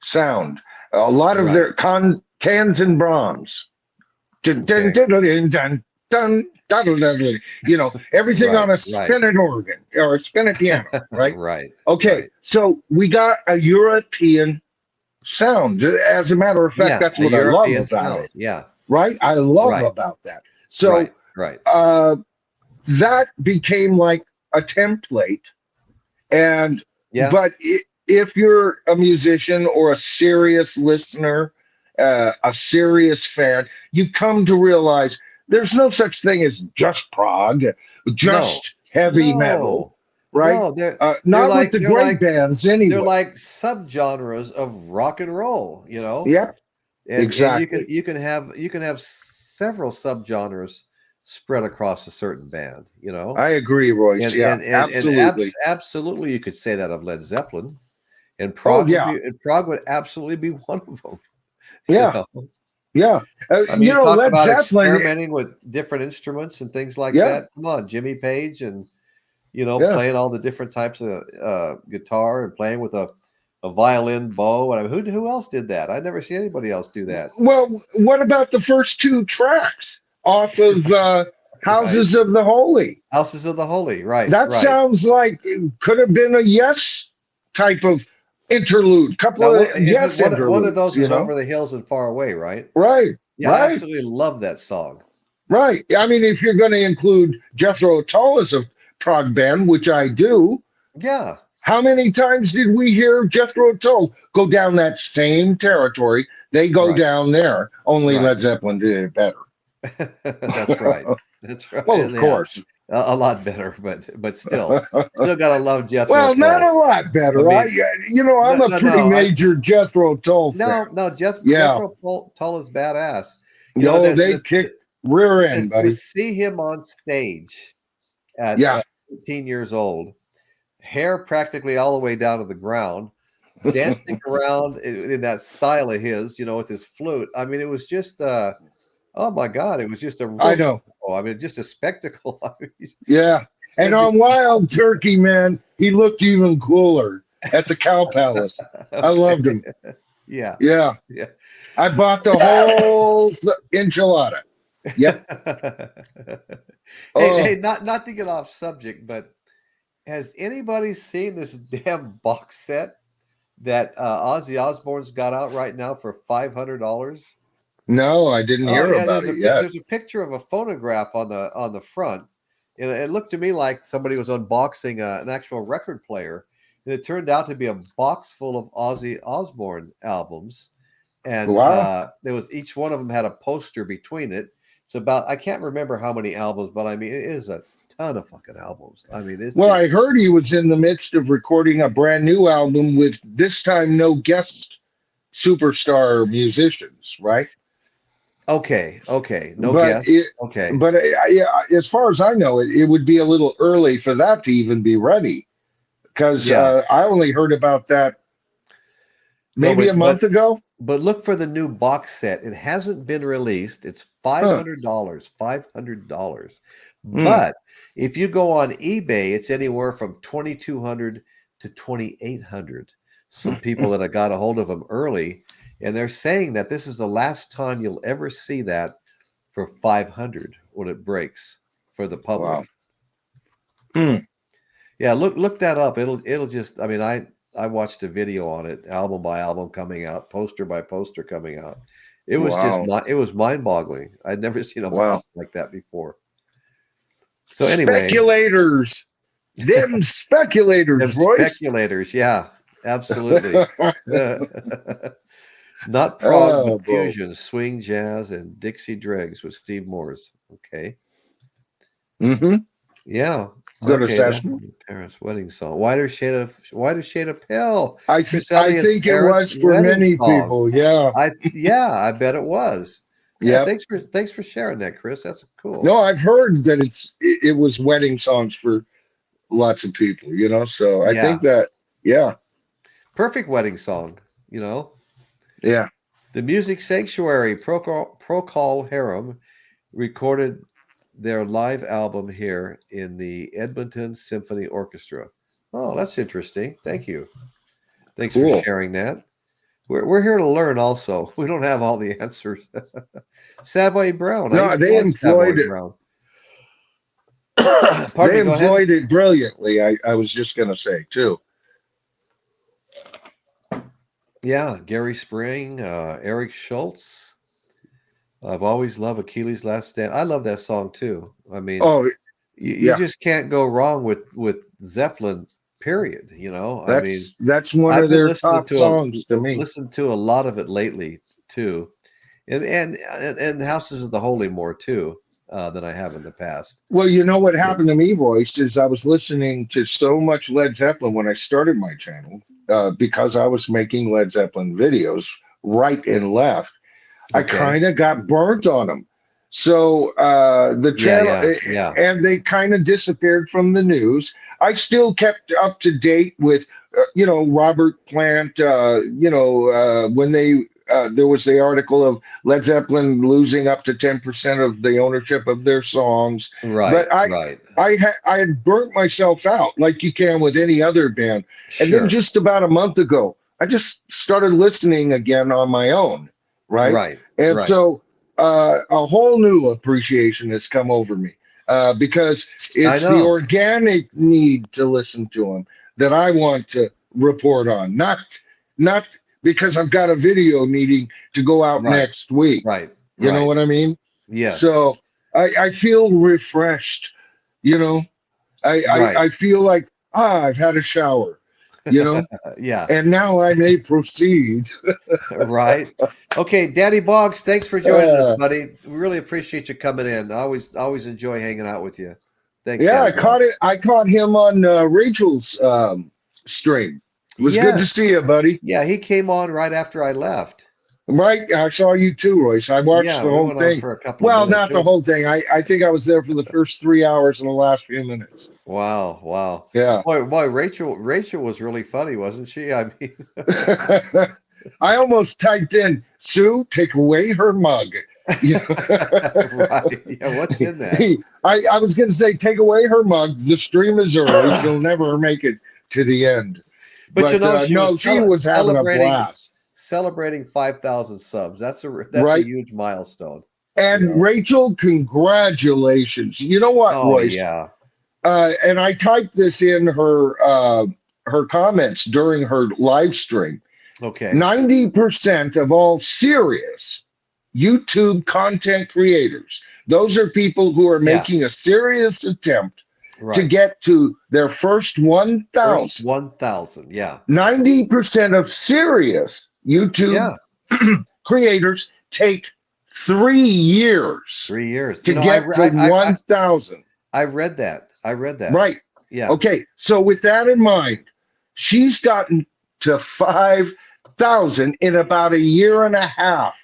sound. A lot of Right. their cans and bronze. Dun, dun, Okay. dun, dun, dun, dun, dun, dun, dun, you know, everything Right. on a Right. spinet organ or a spinet piano, right? Right. Okay, Right. so we got a European sound. As a matter of fact, Yeah, that's a what I love European about sound. it, Yeah. right? I love Right. about that. So Right. Right. uh, that became like a template. And, Yeah. but if you're a musician or a serious listener, a serious fan, you come to realize there's no such thing as just prog, No. just heavy metal, No. right? No, they're Not with like the they're great like bands they're anyway. like subgenres of rock and roll, Yeah, and exactly. you can have several subgenres spread across a certain band, I agree, Royce. Yeah, absolutely. absolutely you could say that of Led Zeppelin, and Oh, yeah, Prague would absolutely be one of them. you yeah, know. yeah. I mean, You you know, talk Led about Zeppelin, experimenting with different instruments and things like yeah, that. Come on, Jimmy Page, and yeah. playing all the different types of guitar and playing with a violin bow. And I mean, who else did that? I never see anybody else do that. Well, what about the first two tracks off of Right. Houses of the Holy? Houses of the Holy. Right. That Right. sounds like it could have been a Yes type of interlude, couple Now, of what is it? Yes One of interludes, those you is know? Over the Hills and Far Away, right? Right, Yeah, I right, absolutely love that song. right. I mean, if you're going to include Jethro Tull as a prog band, which I do, Yeah. how many times did we hear Jethro Tull go down that same territory? They go Right. down there, only Right. Led Zeppelin did it better. That's right. That's right. Well, And of yeah, course. a lot better, but still gotta love Jethro Well, not Tull. a lot I better. mean, I'm no, a no, pretty no. major Jethro Tull fan. No, Yeah. Jethro Tull is badass. No, they kick rear end, To buddy. see him on stage Yeah. at 18 years old, hair practically all the way down to the ground, dancing around in that style of his, with his flute. I mean, it was just Oh my God, it was just a I real know. spectacle. I mean, just a spectacle. I mean, Yeah. And said you- on Wild Turkey, man, he looked even cooler at the Cow Palace. I loved okay. him. Yeah. Yeah. Yeah. I bought the whole enchilada. Yep. Hey, Oh, not to get off subject, but has anybody seen this damn box set that Ozzy Osbourne's got out right now for $500? no, I didn't Oh hear yeah, about it yet. there's a picture of a phonograph on the front, and it looked to me like somebody was unboxing an actual record player, and it turned out to be a box full of Ozzy Osbourne albums, and Wow. there was each one of them had a poster between it. It's about I can't remember how many albums, but I mean it is a ton of fucking albums. I mean it's Well, I just heard he was in the midst of recording a brand new album with this time no guest superstar musicians, right? okay, okay, no But it, guests, okay, but yeah, as far as I know, it would be a little early for that to even be ready because yeah. I only heard about that No, maybe a month ago. but look for the new box set. It hasn't been released. It's Huh. $500, $500. Hmm. But if you go on eBay, it's anywhere from 2,200 to 2,800. Some people that I got a hold of them early, and they're saying that this is the last time you'll ever see that for 500 when it breaks for the public. Wow. Hmm. Yeah, look that up. It'll just I mean, I watched a video on it, album by album coming out, poster by poster coming out. It was just Wow. it was mind-boggling. I'd never seen a Wow. box like that before. So anyway, Speculators. Them them speculators, Royce. speculators, yeah, absolutely. Not prog, but Oh, bro. fusion, swing, jazz, and Dixie Dregs with Steve Morse. Okay. Mm-hmm. Yeah. Good Okay, that's assessment. parents' wedding song. Whiter shade of pale. Chris I Elliott's think it parents' was for wedding many song. people. Yeah. I bet it was. Yeah, Yep. thanks for sharing that, Chris. That's cool. No, I've heard that it was wedding songs for lots of people, you know. So I Yeah. think that, yeah, Perfect wedding song, you know. yeah. The Music Sanctuary, Procol Harum recorded their live album here in the Edmonton Symphony Orchestra. Oh, that's interesting. Thank you. Thanks for Cool. sharing that. We're here to learn also. We don't have all the answers. Savoy Brown. I No, used to like Savoy Brown. Pardon they me, go ahead. employed it brilliantly. I was just gonna say too. Yeah, Gary Spring, Eric Schultz. I've always loved Achilles' Last Stand. I love that song too. I mean, Oh, you yeah. just can't go wrong with Zeppelin, period. You know, I mean, That's one I've of been their listening top to songs to me. a lot of it lately too, and Houses of the Holy more too than I have in the past. Well, you know what Yeah. happened to me, Royce, is I was listening to so much Led Zeppelin when I started my channel because I was making Led Zeppelin videos right and left. I Okay. kind of got burnt on them. So the Yeah, channel, yeah. and they kind of disappeared from the news. I still kept up to date with, Robert Plant. When there was the article of Led Zeppelin losing up to 10% of the ownership of their songs. Right, But I, right. I had burnt myself out like you can with any other band. And then Sure. just about a month ago, I just started listening again on my own, right? Right, And right. so a whole new appreciation has come over me because I it's the know. organic need to listen to them that I want to report on, not because I've got a video needing to go out Right, next week. right, You know right. what I mean? Yes. So I feel refreshed. You know, Right. I feel like I've had a shower. You know, Yeah. and now I may proceed. Right. Okay, Daddy Boggs, thanks for joining us, Uh, buddy. We really appreciate you coming in. I always enjoy hanging out with you. Thanks, Yeah, Daddy Boggs. I caught him on Rachel's stream. It was good to Yes. see you, buddy. Yeah, he came on right after I left. Right, I saw you too, Royce. I watched Yeah, the we whole went on thing. for a couple of Well, minutes. not the whole thing. I think I was there for the first 3 hours and the last few minutes. Wow, wow. Yeah. Boy, Rachel was really funny, wasn't she? I mean, I almost typed in, Sue, take away her mug. Yeah. Right. Yeah. What's in that? I was going to say, take away her mug. The stream is early. She'll never make it to the end. But But she no, was she was having a blast. celebrating 5,000 subs. That's a Right. huge milestone. You And know. Rachel, congratulations. You know what, Oh Royce? yeah. And I typed this in her comments during her live stream. Okay. 90% of all serious YouTube content creators, those are people who are Yeah. making a serious attempt to Right. get to their first First 1,000. 1,000. Yeah. 90% of serious YouTube Yeah. creators take 3 years 3 years. to get to 1,000. I read that. I read that. Right. Yeah. Okay. So with that in mind, she's gotten to 5,000 in about a year and a half.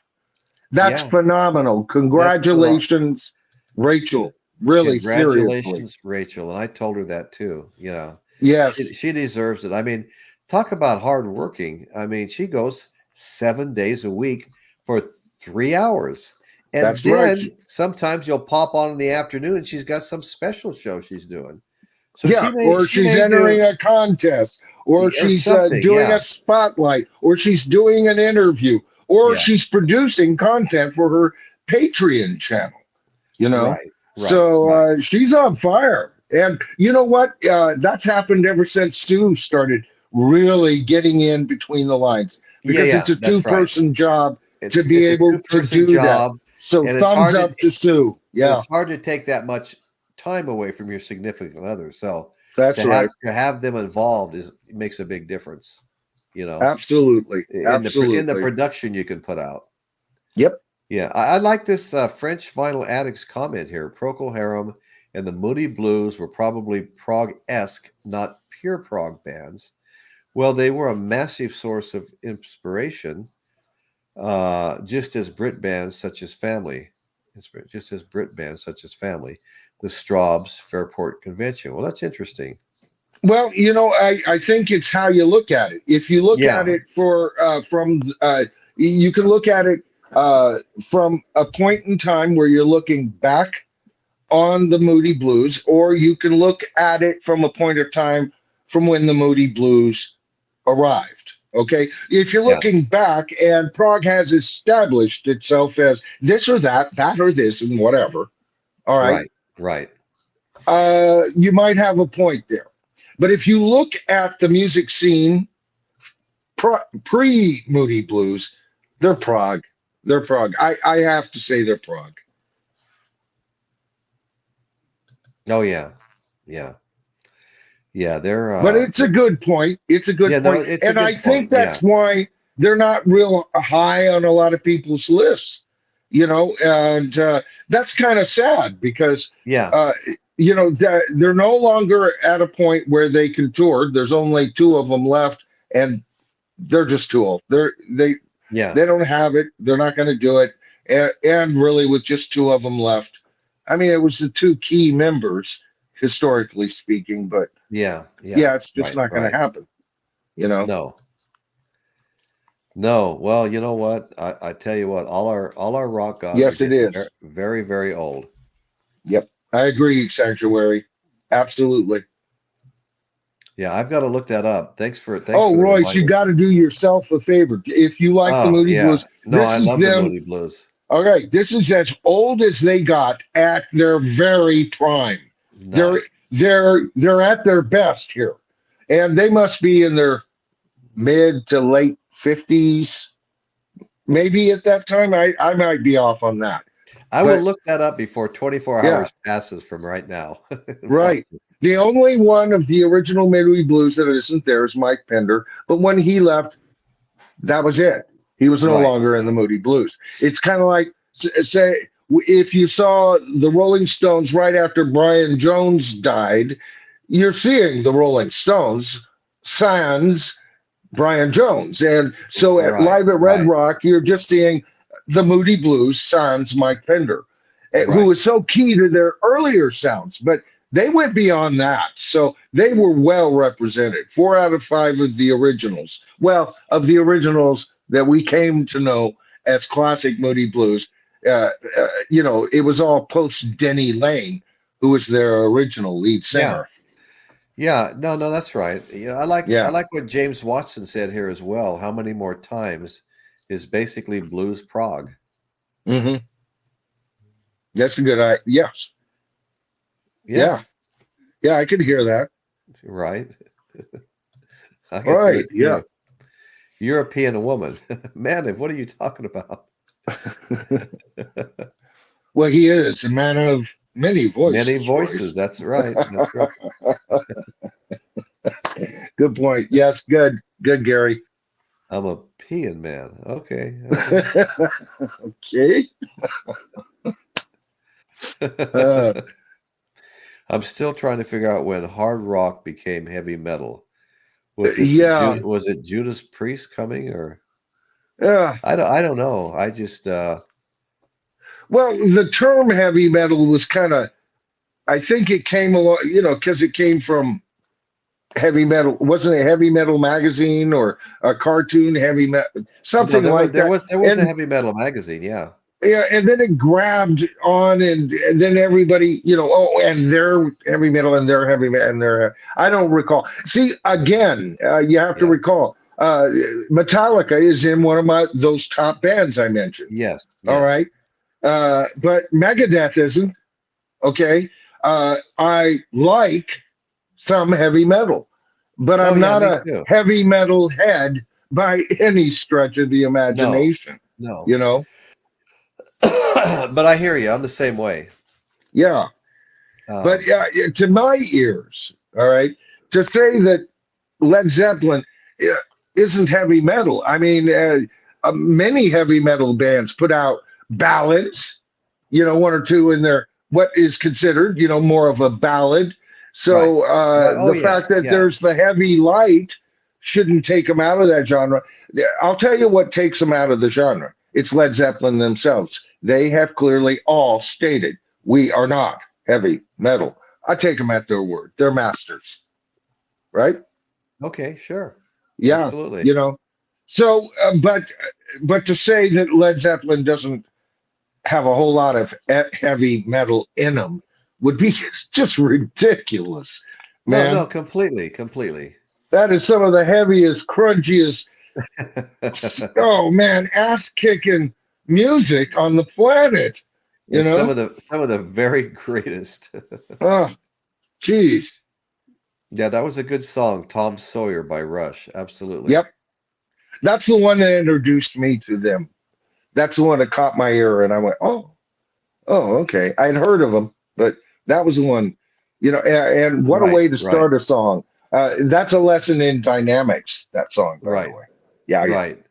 That's Yeah. phenomenal. That's phenomenal. Congratulations, Rachel. Really, seriously. Congratulations, Rachel. And I told her that too. You know, Yes, she deserves it. I mean, talk about hardworking. I mean, she goes 7 days a week for 3 hours. And that's right. then sometimes you'll pop on in the afternoon and she's got some special show she's doing. So Yeah, or she she's may do entering a contest, or or she's something. doing Yeah. a spotlight, or she's doing an interview, or Yeah. she's producing content for her Patreon channel. You know, Right. Right. so Right. she's on fire. And you know what? That's happened ever since Stu started really getting in between the lines, Yeah. because it's Yeah. a That's right. two-person job to be It's a able to two-person do that. job, So and thumbs up to Stu. Yeah, it's hard to take that much time away from your significant other. So that's right. to have them involved makes a big difference. You know, Absolutely. in the Absolutely. production you can put out. Yep. Yeah, I like this French Vinyl Addicts comment here. Procol Harum and the Moody Blues were probably prog-esque, not pure prog bands. Well, they were a massive source of inspiration, just as Brit bands such as Family, the Straubs, Fairport Convention. Well, that's interesting. Well, I think it's how you look at it. If you look at Yeah, it you can look at it from a point in time where you're looking back on the Moody Blues, or you can look at it from a point of time from when the Moody Blues arrived. Okay. If you're yeah, looking back and Prague has established itself as this or that or this, and whatever, all right, right, right. you might have a point there. But if you look at the music scene pre Moody Blues, they're Prague. They're Prague. I have to say they're Prague. Oh yeah, yeah, yeah. They're But it's a good point. It's a good yeah. No, point. it's a And good I think point. Yeah, that's why they're not real high on a lot of people's lists, and that's kind of sad because, yeah, uh, they're no longer at a point where they can tour. There's only two of them left, and they're just too old. yeah, They don't have it. They're not going to do it. And really, with just two of them left, I mean, it was the two key members, historically speaking, but yeah, yeah. yeah, it's just Right, not going right. to happen, you know? No, no. Well, you know what? I tell you what. All our rock gods are Yes, it getting is. very, very old. Yep. I agree, Sanctuary. Absolutely. Yeah, I've got to look that up. Thanks for the Oh, Royce, you reminder. got to do yourself a favor. If you like the Oh Moody yeah. Blues, No, I this is love the them. Moody Blues. All right, this is as old as they got at their very prime. They're Nice. they're at their best here, and they must be in their mid to late 50s, maybe at that time. I might be off on that, I will but look that up before 24 yeah, hours passes from right now. right. The only one of the original Moody Blues that isn't there is Mike Pender, but when he left, that was it. He was no Right. longer in the Moody Blues. It's kind of like, say, if you saw the Rolling Stones right after Brian Jones died, you're seeing the Rolling Stones sans Brian Jones. And so at Right. Live at Red Right. Rock, you're just seeing the Moody Blues sans Mike Pender, who Right. was so key to their earlier sounds. But they went beyond that. So they were well represented. 4 out of 5 of the originals. Well, of the originals that we came to know as classic Moody Blues, it was all post Denny Lane, who was their original lead Yeah. singer. Yeah. No, that's right. Yeah, I Yeah. like what James Watson said here as well. How many more times is basically blues prog. Hmm. That's a good idea. Yes. Yeah, Yeah. Yeah. I could hear that. right. I All can hear right. it Yeah. too. European woman. Man, what are you talking about? Well, he is a man of many Many voices, voices. Royce. That's right. That's right. Good point. Yes. Good. Good, Gary. I'm a peeing man. Okay. Okay. Okay. Uh, I'm still trying to figure out when hard rock became heavy metal. yeah. Was it Judas Priest coming or Yeah. I don't know. I just Well, the term heavy metal was kind of, I think it came along, because it came from heavy metal. Wasn't it Heavy Metal Magazine or a cartoon heavy metal, no, something like that? there was a And heavy metal magazine, yeah. yeah, and then it grabbed on, and then everybody, oh, and they're heavy metal, and they're heavy metal, and they're. I don't recall. See, again, you have to Yeah. recall. Metallica is in one of those top bands I mentioned. Yes, All yes. right, but Megadeth isn't. Okay, I like some heavy metal, but Oh I'm yeah, not me a too. heavy metal head by any stretch of the No. imagination. No. You know, But I hear you. I'm the same way. yeah. But Um, to my ears, all right, to say that Led Zeppelin uh, isn't heavy metal. I mean, many heavy metal bands put out ballads, one or two in their what is considered, more of a ballad. right. So Right. Oh the yeah. fact that Yeah. there's the heavy light shouldn't take them out of that genre. I'll tell you what takes them out of the genre. It's Led Zeppelin themselves. They have clearly all stated we are not heavy metal. I take them at their word. They're masters, right? Okay, sure. Yeah, Absolutely. you know. So, but to say that Led Zeppelin doesn't have a whole lot of heavy metal in them would be just ridiculous, No, no, man. completely, completely. That is some of the heaviest, crunchiest, oh man, ass kicking music on the planet. You And know? some of the very greatest. Oh, geez. Yeah, that was a good song, Tom Sawyer by Rush. Absolutely. Yep. That's the one that introduced me to them. That's the one that caught my ear, and I went, oh, okay. I'd heard of them, but that was the one, and what a Right, way to right, start a song. That's a lesson in dynamics, that song, by the right, way. Yeah, yeah. right.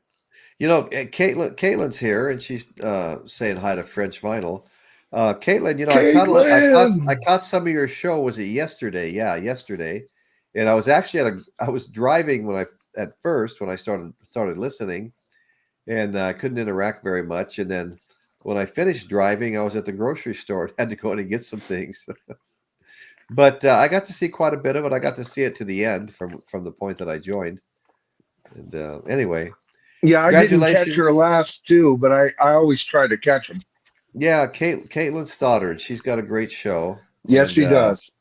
Caitlin's here and she's saying hi to French Vinyl. Caitlin, I Caitlin. caught some of your show. Was it yesterday? Yeah, yesterday. And I was actually I was driving at first when I started listening, and I couldn't interact very much. And then when I finished driving, I was at the grocery store and had to go in and get some things. But I got to see quite a bit of it. I got to see it to the end from the point that I joined. And anyway, Yeah, I didn't catch congratulations. her last two, but I always try to catch them. Yeah, Caitlin Stoddard. She's got a great show, Yes, and she does.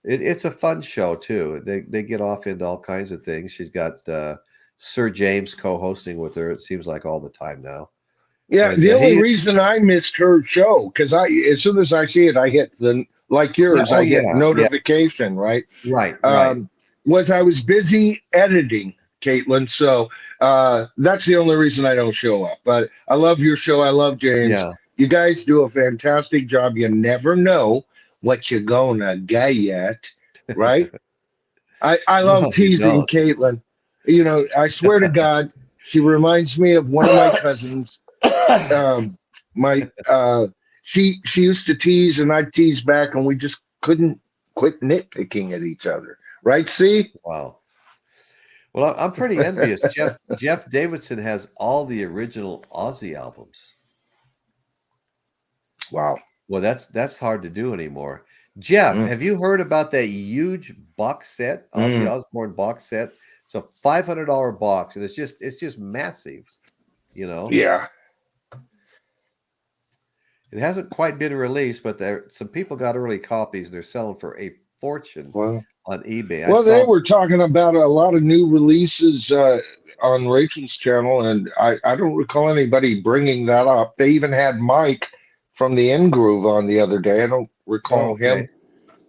it's a fun show too. They get off into all kinds of things. She's got Sir James co-hosting with her. It seems like all the time now. Yeah, And the only he, reason I missed her show, because as soon as I see it, I hit like yeah, yours, oh I hit yeah, yeah, notification, right? right, right. um, was I was busy editing, Caitlin. So that's the only reason I don't show up. But I love your show. I love James. Yeah. You guys do a fantastic job. You never know what you're gonna get yet, right? I love No, you teasing don't. Caitlin. I swear to God, she reminds me of one of my cousins. Um, my she used to tease and I'd tease back, and we just couldn't quit nitpicking at each other. Right? See? Wow. Well, I'm pretty envious. Jeff Davidson has all the original Ozzy albums. Wow. Well, that's hard to do anymore. Jeff, Mm, have you heard about that huge box set, Ozzy mm. Osbourne box set? It's a $500 box, and it's just massive, you know. Yeah. It hasn't quite been released, but some people got early copies. They're selling for a fortune Well, on eBay. I well, they saw. were talking about a lot of new releases on Rachel's channel, and I don't recall anybody bringing that up. They even had Mike from the N Groove on the other day. I don't Oh, recall okay. him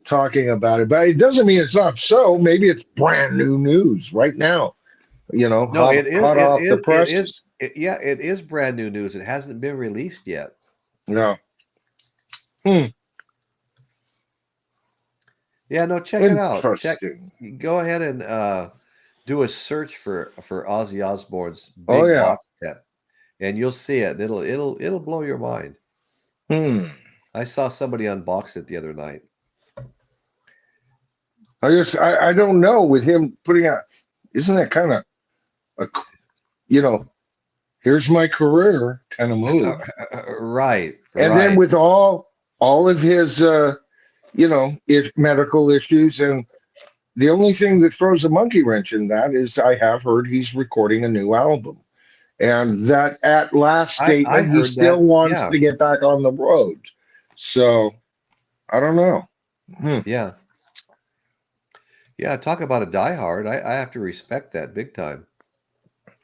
talking about it, but it doesn't mean it's not so. Maybe it's brand new news right now. No, it is. Hot It off the is. It is. presses. Yeah, it is brand new news. It hasn't been released yet. Yeah. Hmm. Yeah, no, check it out. Interesting. Go ahead and do a search for Ozzy Osbourne's Oh big yeah. box set, and you'll see it. It'll blow your mind. Hmm. I saw somebody unbox it the other night. I don't know with him putting out. Isn't that kind of a you know here's my career kind of move? Right, And then right. with all of his if medical issues, and the only thing that throws a monkey wrench in that is I have heard he's recording a new album, and that at last I statement he heard still that. wants Yeah, to get back on the road. So I don't know. Hmm. yeah, yeah. Talk about a diehard. I have to respect that big time.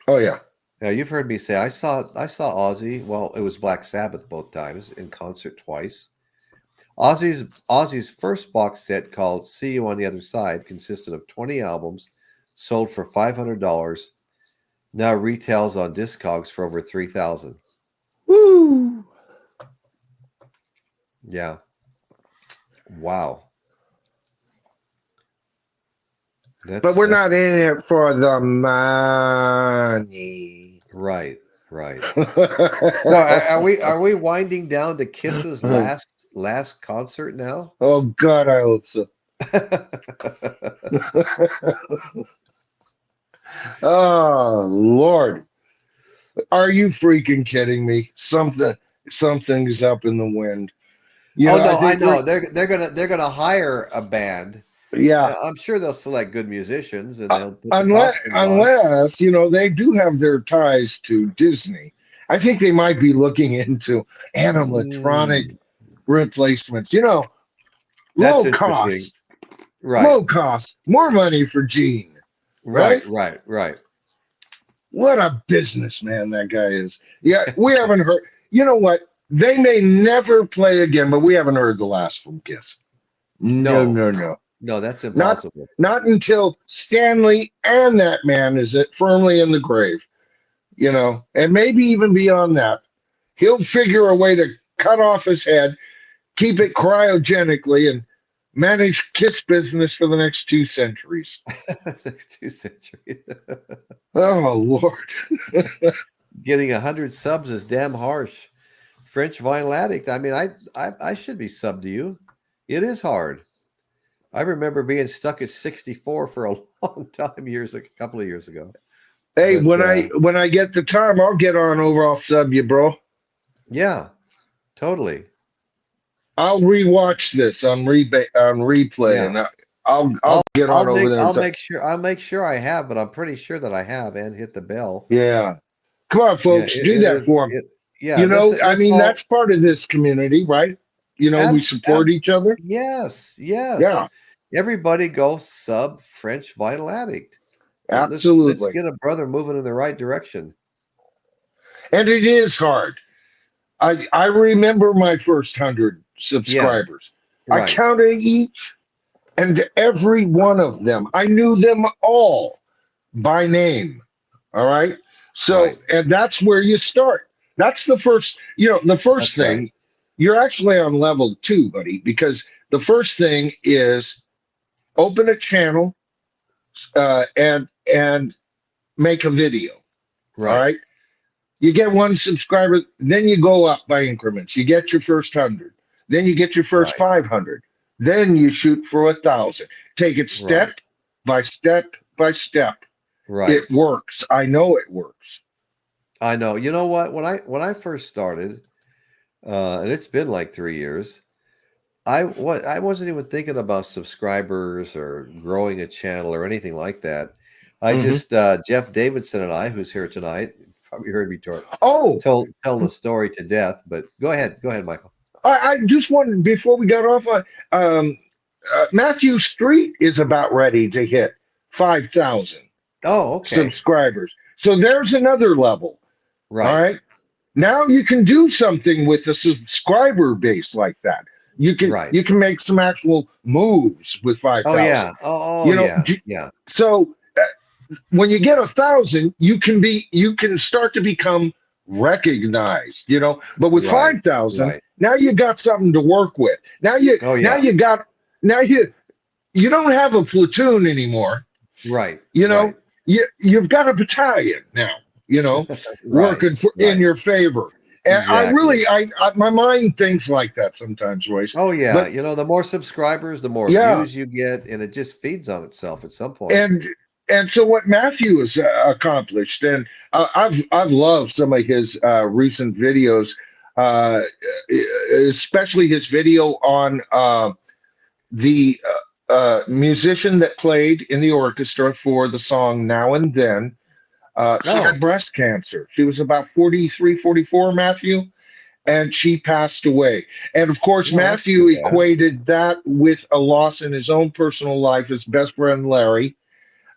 Oh yeah. Yeah, you've heard me say I saw Ozzy. Well, it was Black Sabbath both times in concert twice. Ozzy's first box set called "See You on the Other Side" consisted of 20 albums, sold for $500. Now retails on Discogs for over 3,000. Woo. Yeah, wow. But That's we're that's not in it for the money. right, right. So are we winding down to Kiss's last concert now? Oh God, I hope so. Oh Lord, are you freaking kidding me? Something's up in the wind. Oh I no, I think we're know. They're gonna hire a band. yeah. I'm sure they'll select good musicians and they'll put the Unless costumes on. unless they do have their ties to Disney. I think they might be looking into animatronic Mm, replacements. that's Low interesting. cost, Right, more money for Gene, right? right, right, right. What a businessman that guy is. Yeah, we haven't heard. You know what? They may never play again, but we haven't heard the last from Kiss. No, No, no, no. no, that's Not impossible. not until Stanley and that man is it firmly in the grave. And maybe even beyond that. He'll figure a way to cut off his head, keep it cryogenically, and manage Kiss business for the next 2 centuries. Next 2 centuries. Oh Lord. Getting 100 subs is damn harsh. French vinyl addict. I mean, I should be subbed to you. It is hard. I remember being stuck at 64 for a long time, a couple of years ago. Hey, But when I get the time, I'll get on over. I'll sub you, bro. yeah, totally. I'll rewatch this on replay, Yeah. and I'll I'll get I'll on over make there and I'll say, make sure I have, but I'm pretty sure that I have and hit the bell. yeah, come on, Yeah, folks, do that for him. yeah, let's I let's mean, all that's part of this community, right? We abs, support each other. yes, yes. Yeah, Everybody go sub French vinyl addict. Let's absolutely. get a brother moving in the right direction. And it is hard. I remember my first 100 Yeah, subscribers. I right. counted each and every one of them. I knew them all by name. All right. So, Right. and that's where you start. That's the first That's right. thing. You're actually on level 2, buddy, because the first thing is open a channel and make a video. All Right. right. You get one subscriber, then you go up by increments. You get your first 100, then you get your first Right. 500, then you shoot for 1,000. Take it Right. step by step by step. Right. It works. I know it works. I know. You know what? When I first started, and it's been like 3 years, I wasn't even thinking about subscribers or growing a channel or anything like that. I Hmm. just Jeff Davidson and I, who's here tonight, probably heard me Oh, tell the story to death. But go ahead, Michael. I just wanted, before we got off, Matthew Street is about ready to hit 5,000 Oh, okay, subscribers. So there's another level. All right, right. Now you can do something with a subscriber base like that. right. You can make some actual moves with Oh 5,000. yeah, oh You know, yeah, yeah. so when you get 1,000, you can start to become recognized. But with Right, 5,000, right. now you got something to work with. Oh Now yeah, you got now you don't have a platoon anymore. right, You know, right, you've got a battalion now, right, working in right. your favor. And I Exactly. really, my mind thinks like that sometimes, Royce. Oh yeah, But the more subscribers, the more yeah, views you get, and it just feeds on itself at some point. and so what Matthew has accomplished, and I've loved some of his recent videos, uh, especially his video on the musician that played in the orchestra for the song Now and Then. She Oh, had breast cancer. She was about 43, 44, Matthew, and she passed away. And of course, well, that's Matthew too bad. equated that with a loss in his own personal life. His best friend, Larry,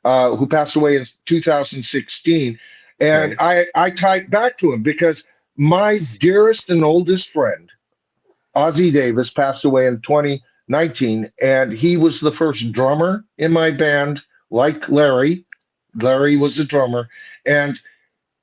who passed away in 2016. And Okay, I typed back to him because my dearest and oldest friend, Ozzie Davis, passed away in 2019, and he was the first drummer in my band, like Larry. Larry was the drummer, and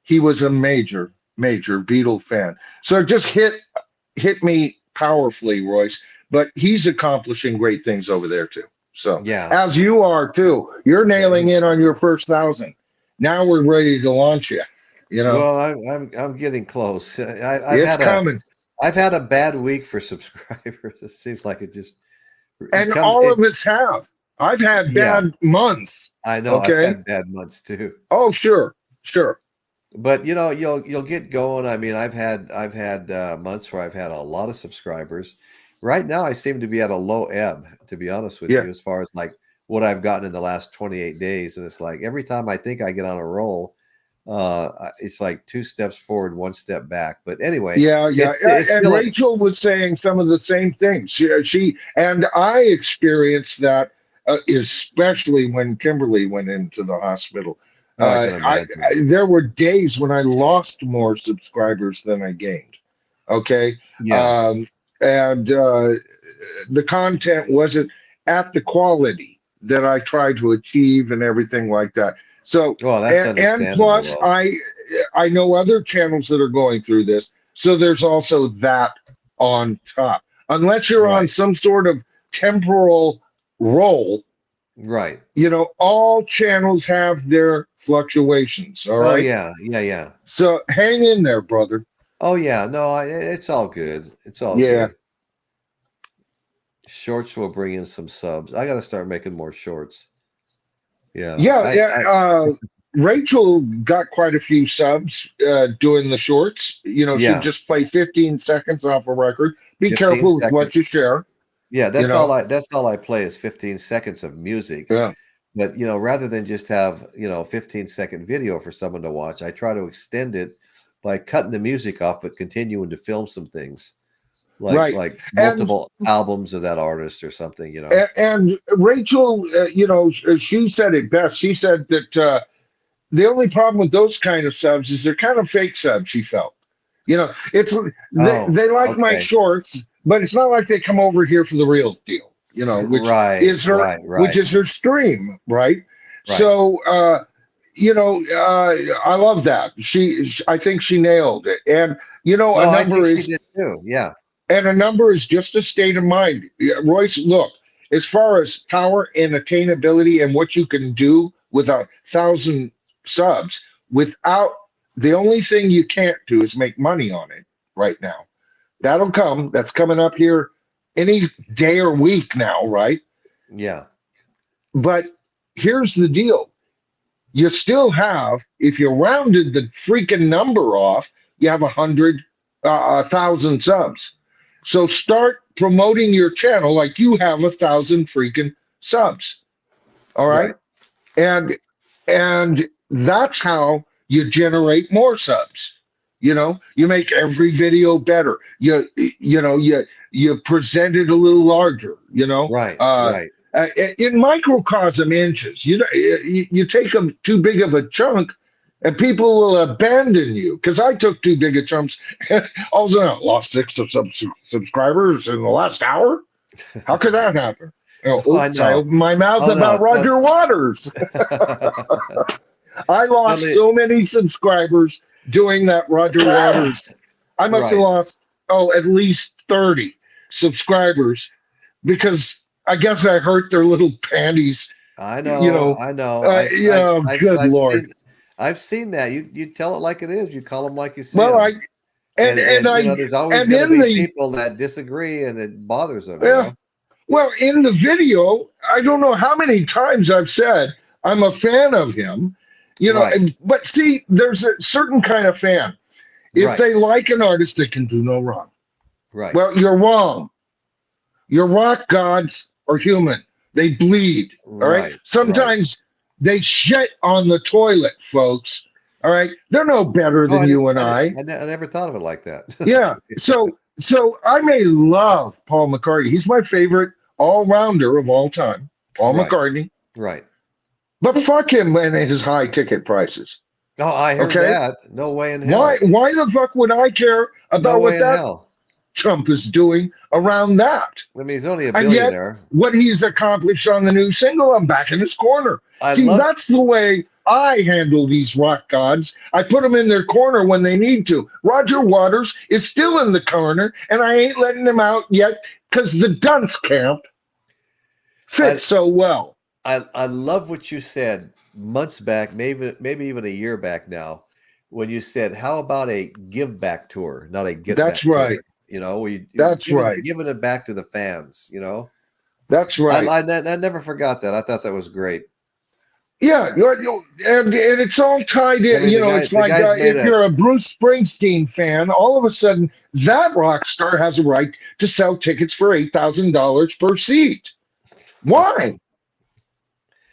he was a major, major Beatle fan. So it just hit me powerfully, Royce. But he's accomplishing great things over there too. So yeah. as you are too, you're nailing in on your first 1,000. Now we're ready to launch you. You know, Well, I'm getting close. it's coming. I've had a bad week for subscribers. It seems like it just And comes. all of us have. I've had Yeah, bad months. I know. I've Okay. had bad months too. Oh, sure. Sure. But you'll get going. I mean, I've had months where I've had a lot of subscribers. Right now, I seem to be at a low ebb, to be honest with Yeah. you, as far as like what I've gotten in the last 28 days. And it's like every time I think I get on a roll, it's like two steps forward, one step back. But anyway, Yeah, yeah, it's and still a, Rachel was saying some of the same things. She and I experienced that, especially when Kimberly went into the hospital. oh, I can imagine. There were days when I lost more subscribers than I gained. Okay, Yeah. um, and the content wasn't at the quality that I tried to achieve and everything like that. So, Well, that's and understandable, plus, though. I know other channels that are going through this. So there's also that on top. Unless you're on Right. some sort of temporal roll, Right. all channels have their fluctuations. All Oh right. yeah. Yeah. Yeah. So hang in there, brother. Oh yeah. No, it's all good. It's all Yeah. good. Shorts will bring in some subs. I got to start making more shorts. Yeah. Yeah. Yeah. I Rachel got quite a few subs doing the shorts. She'd yeah. just play 15 seconds off a record. Be 15 careful with what you seconds. share, Yeah, you know. that's all I play is 15 seconds of music. Yeah. But, rather than just have, 15-second video for someone to watch, I try to extend it by cutting the music off, but continuing to film some things like Right. like And multiple albums of that artist or something. and Rachel, she said it best. She said that the only problem with those kind of subs is they're kind of fake subs. She felt, it's Oh, they like my okay. shorts, but it's not like they come over here for the real deal. Right, right, Which right, is her stream, right? right. So, I love that. I think she nailed it, and a Oh, I number think she is did too. Yeah. and a number is just a state of mind. Yeah, Royce, look, as far as power and attainability and what you can do with 1,000 subs, without the only thing you can't do is make money on it right now. That'll come. That's coming up here any day or week now, right? Yeah. But here's the deal. You still have, if you rounded the freaking number off, you have 1,000 subs. So start promoting your channel like you have 1,000 freaking subs. All right. Right. And that's how you generate more subs. You make every video better. You present it a little larger. Right, Uh, right. in microcosm inches. You take a too big of a chunk, and people will abandon you. Because I took too big a chunks. All of a sudden, I lost subscribers in the last hour. How could that happen? I Oops, I know. opened my mouth Oh no. about Roger Waters. I Well, lost so many subscribers doing that Roger Waters. I must have right. lost, at least 30 subscribers because I guess I hurt their little panties. I You know. know, I know. good Lord. I've seen that. You tell it like it is. You call them like you see Well, them. I, and And I, there's always and going to in be the, people that disagree and it bothers them. yeah, well, in the video, I don't know how many times I've said I'm a fan of him, Right. but see, there's a certain kind of fan. If Right. they like an artist, they can do no wrong. Right. Well, you're wrong. Your rock gods are human. They bleed. All right. Right. Right. Sometimes they shit on the toilet, folks. All right. They're no better Oh, than you and I. I never thought of it like that. Yeah. So I may love Paul McCartney. He's my favorite all-rounder of all time. Paul Right. McCartney. Right. But fuck him and his high ticket prices. Oh, I heard Okay. that. No way in Why hell. why the fuck would I care No about way what in that hell. chump is doing around that? I mean, he's only a And yet, billionaire. what he's accomplished on the new single, I'm back in his corner. I See, love. that's the way I handle these rock gods. I put them in their corner when they need to. Roger Waters is still in the corner, and I ain't letting him out yet because the dunce camp fits so well. I love what you said months back, maybe even a year back now, when you said, "How about a give back tour, not a get That's back tour?" right. We That's right. giving it back to the fans. That's right. I never forgot that. I thought that was great. Yeah, and it's all tied I in. mean, It's the like guys made if you're a Bruce Springsteen fan, all of a sudden that rock star has a right to sell tickets for $8,000 per seat. Why?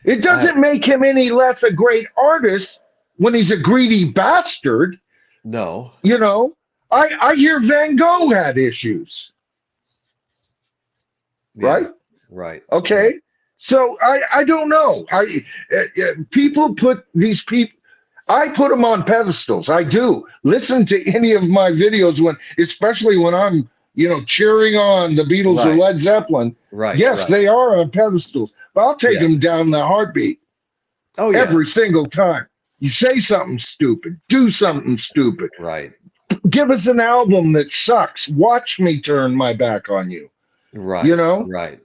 It doesn't make him any less a great artist when he's a greedy bastard. no. I hear Van Gogh had issues, Yeah. right? Right. Okay. So I don't know. People put these people. I put them on pedestals. I do. Listen to any of my videos especially when I'm cheering on the Beatles or Right. Led Zeppelin. Right. Yes, Right. they are on pedestals, but I'll take Yes. them down the heartbeat Oh yeah. every single time. You say something stupid, do something stupid. Right. Give us an album that sucks. Watch me turn my back on you. Right. You know, Right.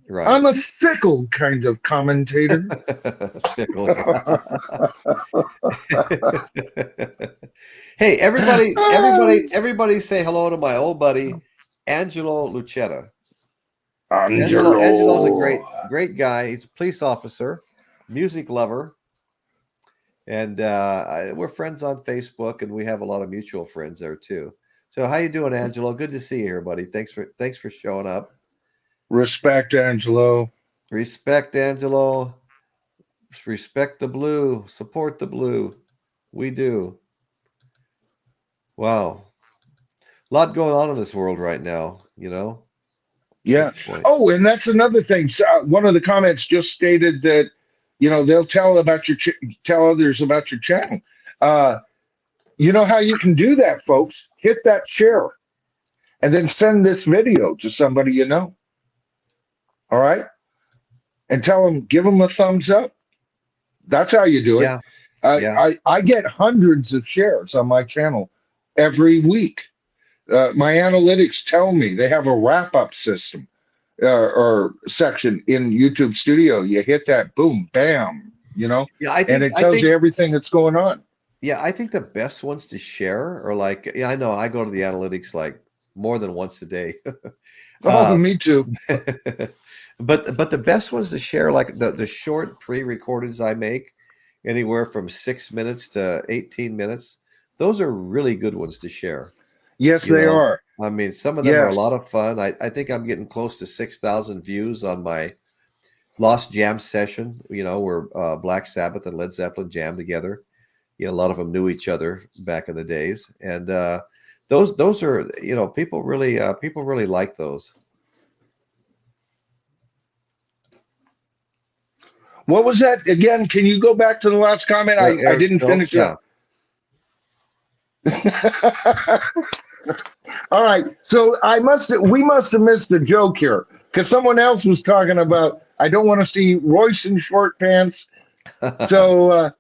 Right. I'm a fickle kind of commentator. Fickle. Hey, everybody say hello to my old buddy Angelo Lucetta. Angelo's a great guy. He's a police officer, music lover, and we're friends on Facebook, and we have a lot of mutual friends there too. So, how you doing, Angelo? Good to see you here, buddy. Thanks for showing up. Respect, Angelo. Respect, Angelo. Respect the blue. Support the blue. We do. Wow. A lot going on in this world right now, Yeah. Oh, and that's another thing. So, one of the comments just stated that, they'll tell others about your channel. You know how you can do that, folks? Hit that share and then send this video to somebody you know. All right? And give them a thumbs up. That's how you do it. Yeah. Yeah. I get hundreds of shares on my channel every week. My analytics tell me they have a wrap-up system or section in YouTube Studio. You hit that, boom, bam, Yeah, and it tells you everything that's going on. Yeah, I think the best ones to share are I know I go to the analytics like more than once a day. Me too. But the best ones to share, like the short pre-recordeds I make, anywhere from 6 minutes to 18 minutes, those are really good ones to share. Yes, they are. I mean, some of them are a lot of fun. I think I'm getting close to 6,000 views on my Lost Jam session, where Black Sabbath and Led Zeppelin jam together. A lot of them knew each other back in the days, and those are people really like those. What was that again? Can you go back to the last comment? I Eric didn't Stokes, finish it. yeah. All right. So we must have missed a joke here because someone else was talking about I don't want to see Royce in short pants. So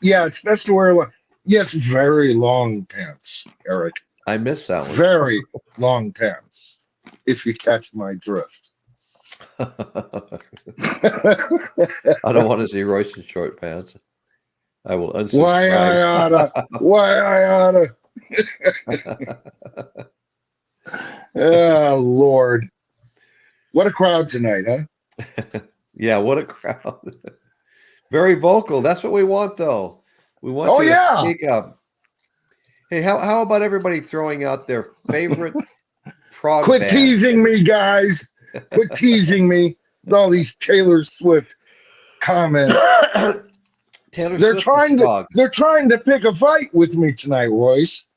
yeah, it's best to wear yes, very long pants, Eric. I missed that one. Very long pants, if you catch my drift. I don't want to see Royce in short pants. I will unsubscribe. Why I oughta. Oh, Lord. What a crowd tonight, huh? Yeah, what a crowd. Very vocal. That's what we want, though. We want you to speak up. Hey, how about everybody throwing out their favorite prog Quit band? teasing me, guys. Quit teasing me with all these Taylor Swift comments. They're trying to pick a fight with me tonight, Royce.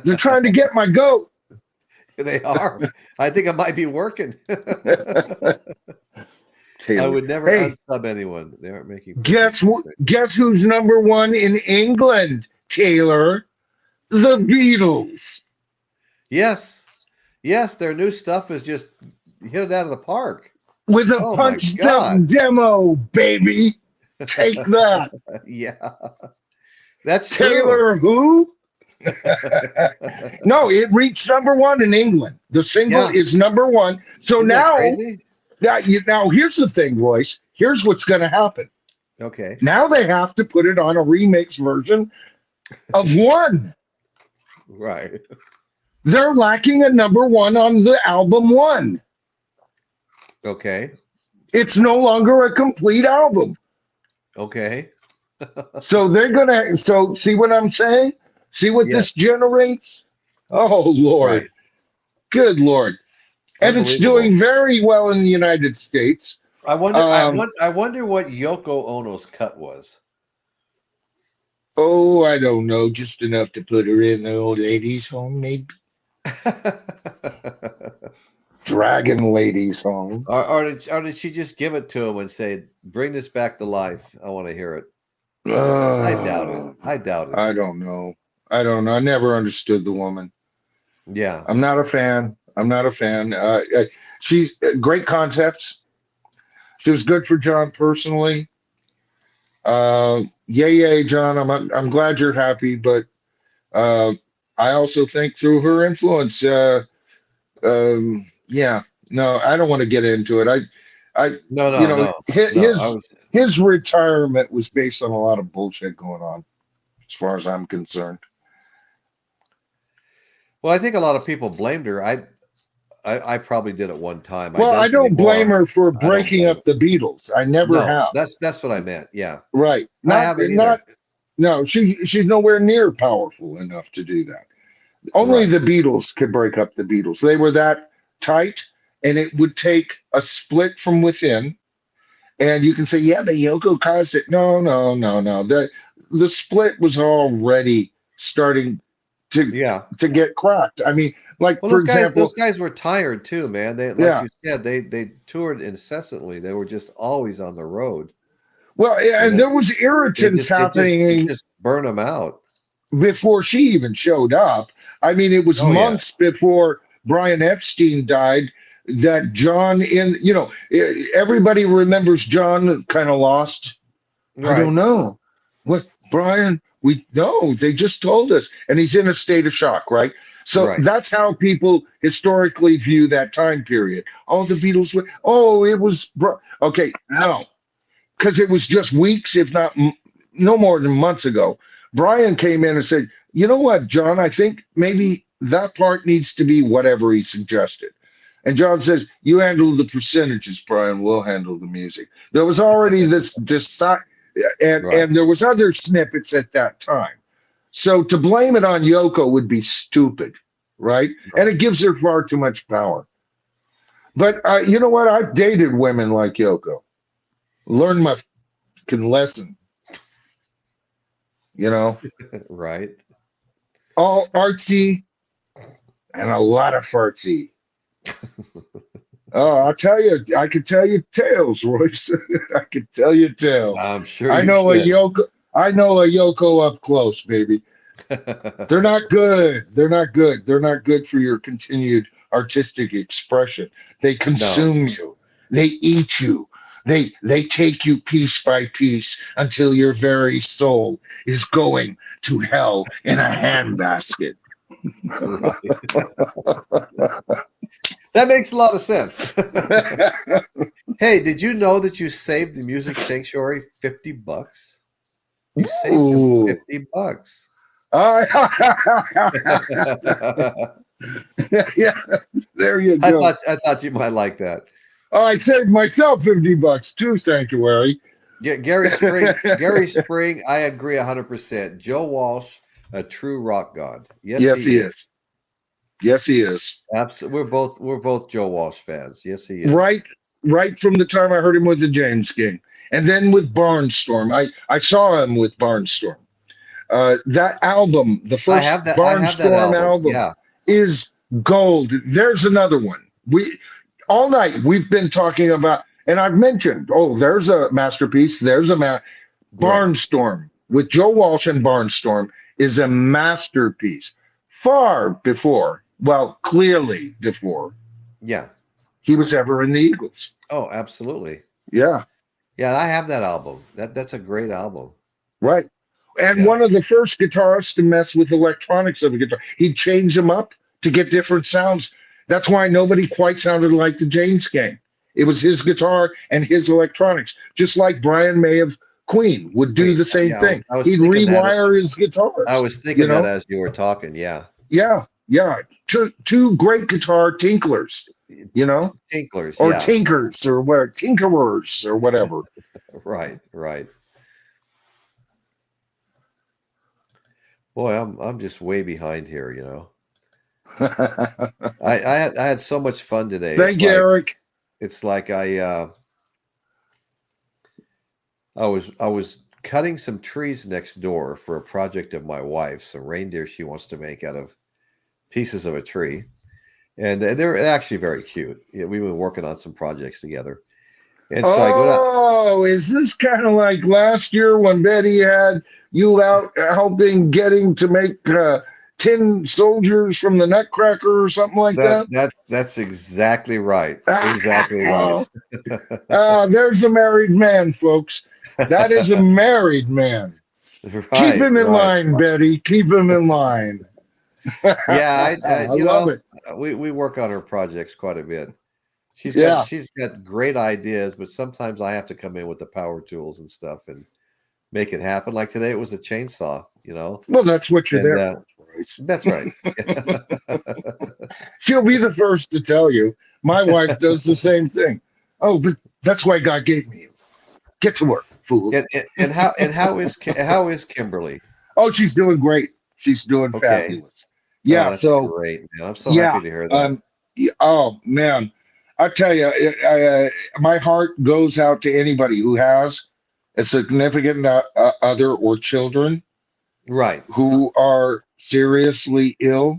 They're trying to get my goat. They are. I think it might be working. I would never unsub anyone. They aren't making. Guess who's number one in England, Taylor? The Beatles. Yes. Their new stuff is just hit it out of the park. With a punched up demo, baby. Take that. Yeah. That's Taylor true. who? No, it reached number one in England. The single is number one. So now here's the thing, Royce. Here's what's going to happen. Okay. Now they have to put it on a remix version of One. Right. They're lacking a number one on the album One. Okay. It's no longer a complete album. Okay. So they're going to, see what I'm saying? See what this generates? Oh, Lord. Right. Good Lord. And it's doing very well in the United States. I wonder what Yoko Ono's cut was. Oh, I don't know. Just enough to put her in the old ladies' home, maybe. Dragon ladies' home. Or did she just give it to him and say, "Bring this back to life. I want to hear it." I doubt it. I don't know. I never understood the woman. Yeah. I'm not a fan. She great concepts. She was good for John personally. Yay, John. I'm glad you're happy, but I also think through her influence, no, I don't want to get into it. His retirement was based on a lot of bullshit going on, as far as I'm concerned. Well, I think a lot of people blamed her. I probably did at one time. Well, I don't blame her for breaking up the Beatles. I never have. That's what I meant. Yeah. Right. No, she's nowhere near powerful enough to do that. Only the Beatles could break up the Beatles. They were that tight, and it would take a split from within. And you can say, yeah, but Yoko caused it. No. The split was already starting to get cracked. I mean, for example, those guys were tired too, man. You said, they toured incessantly. They were just always on the road. Well, and there was irritants happening. Just burn them out before she even showed up. I mean, it was months before Brian Epstein died that John everybody remembers John kind of lost. Right. I don't know what Brian. They just told us, and he's in a state of shock, right? So that's how people historically view that time period. Oh, the Beatles were. Oh, it was. Okay, no, because it was just weeks, if not no more than months ago. Brian came in and said, "You know what, John? I think maybe that part needs to be whatever he suggested." And John says, "You handle the percentages, Brian. We'll handle the music." There was already this and there was other snippets at that time. So to blame it on Yoko would be stupid, right? And it gives her far too much power. But you know what? I've dated women like Yoko. Learned my fucking lesson. you know, Right. all artsy and a lot of fartsy. Oh, I'll tell you, I could tell you tales, Royce. I could tell you tales. I'm sure I you know a can. Yoko. I know a Yoko up close, baby. They're not good. They're not good. They're not good for your continued artistic expression. They No. consume you. They eat you. They take you piece by piece until your very soul is going to hell in a handbasket. Right. That makes a lot of sense. Hey, did you know that you saved the Music Sanctuary $50? You saved him Ooh. $50. Yeah, there you go. I thought you might like that. Oh, I saved myself $50 too, Sanctuary. Gary Spring, I agree 100%. Joe Walsh, a true rock god. Yes, Yes, he he is. is. Yes, he is. Absolutely. We're both Joe Walsh fans. Yes, he is. Right, right from the time I heard him with the James King, and then with Barnstorm. I saw him with Barnstorm. That album, the first I have that Barnstorm album. album, Yeah. is gold. There's another one. We all night we've been talking about, and I've mentioned, oh, there's a masterpiece. There's a Right. Barnstorm with Joe Walsh and Barnstorm is a masterpiece. Far before, well, clearly before Yeah. he was ever in the Eagles. Oh, absolutely. Yeah, Yeah, I have that album. That's a great album. right. And Yeah. one of the first guitarists to mess with electronics of a guitar. He'd change them up to get different sounds. That's why nobody quite sounded like the James Gang. It was his guitar and his electronics, just like Brian May of Queen would do Wait, the same yeah, thing. I was He'd thinking that rewire his I guitars, was you thinking that know? as you were talking. Yeah. Yeah, yeah. Two great guitar tinklers, you know? Tinklers, Or yeah. tinkers or whatever, tinkerers or whatever. Right, right. Boy, I'm just way behind here, you know. I had so much fun today. Thank you, Eric. It's like I was cutting some trees next door for a project of my wife's, some reindeer she wants to make out of pieces of a tree. And they're actually very cute. Yeah, we've been working on some projects together. And so I go down. Oh, is this kind of like last year when Betty had you out helping getting to make tin soldiers from the Nutcracker or something like that? That's exactly right. Exactly right. There's a married man, folks. That is a married man. Keep Right, him in right. line, Betty. Keep him in line. Yeah, I you love know, it. we work on her projects quite a bit. Yeah. She's got great ideas, but sometimes I have to come in with the power tools and stuff and make it happen. Like today, it was a chainsaw, you know, Well, that's what you're and there for, Royce. that's right. She'll be the first to tell you. My wife does the same thing. Oh, but that's why God gave me you. Get to work, fool. How is Kimberly? Oh, she's doing great. She's doing Okay. fabulous. Oh, Yeah. that's So great, man. I'm so yeah. happy to hear that. Oh man, I tell you, my heart goes out to anybody who has a significant other or children Right. who are seriously ill.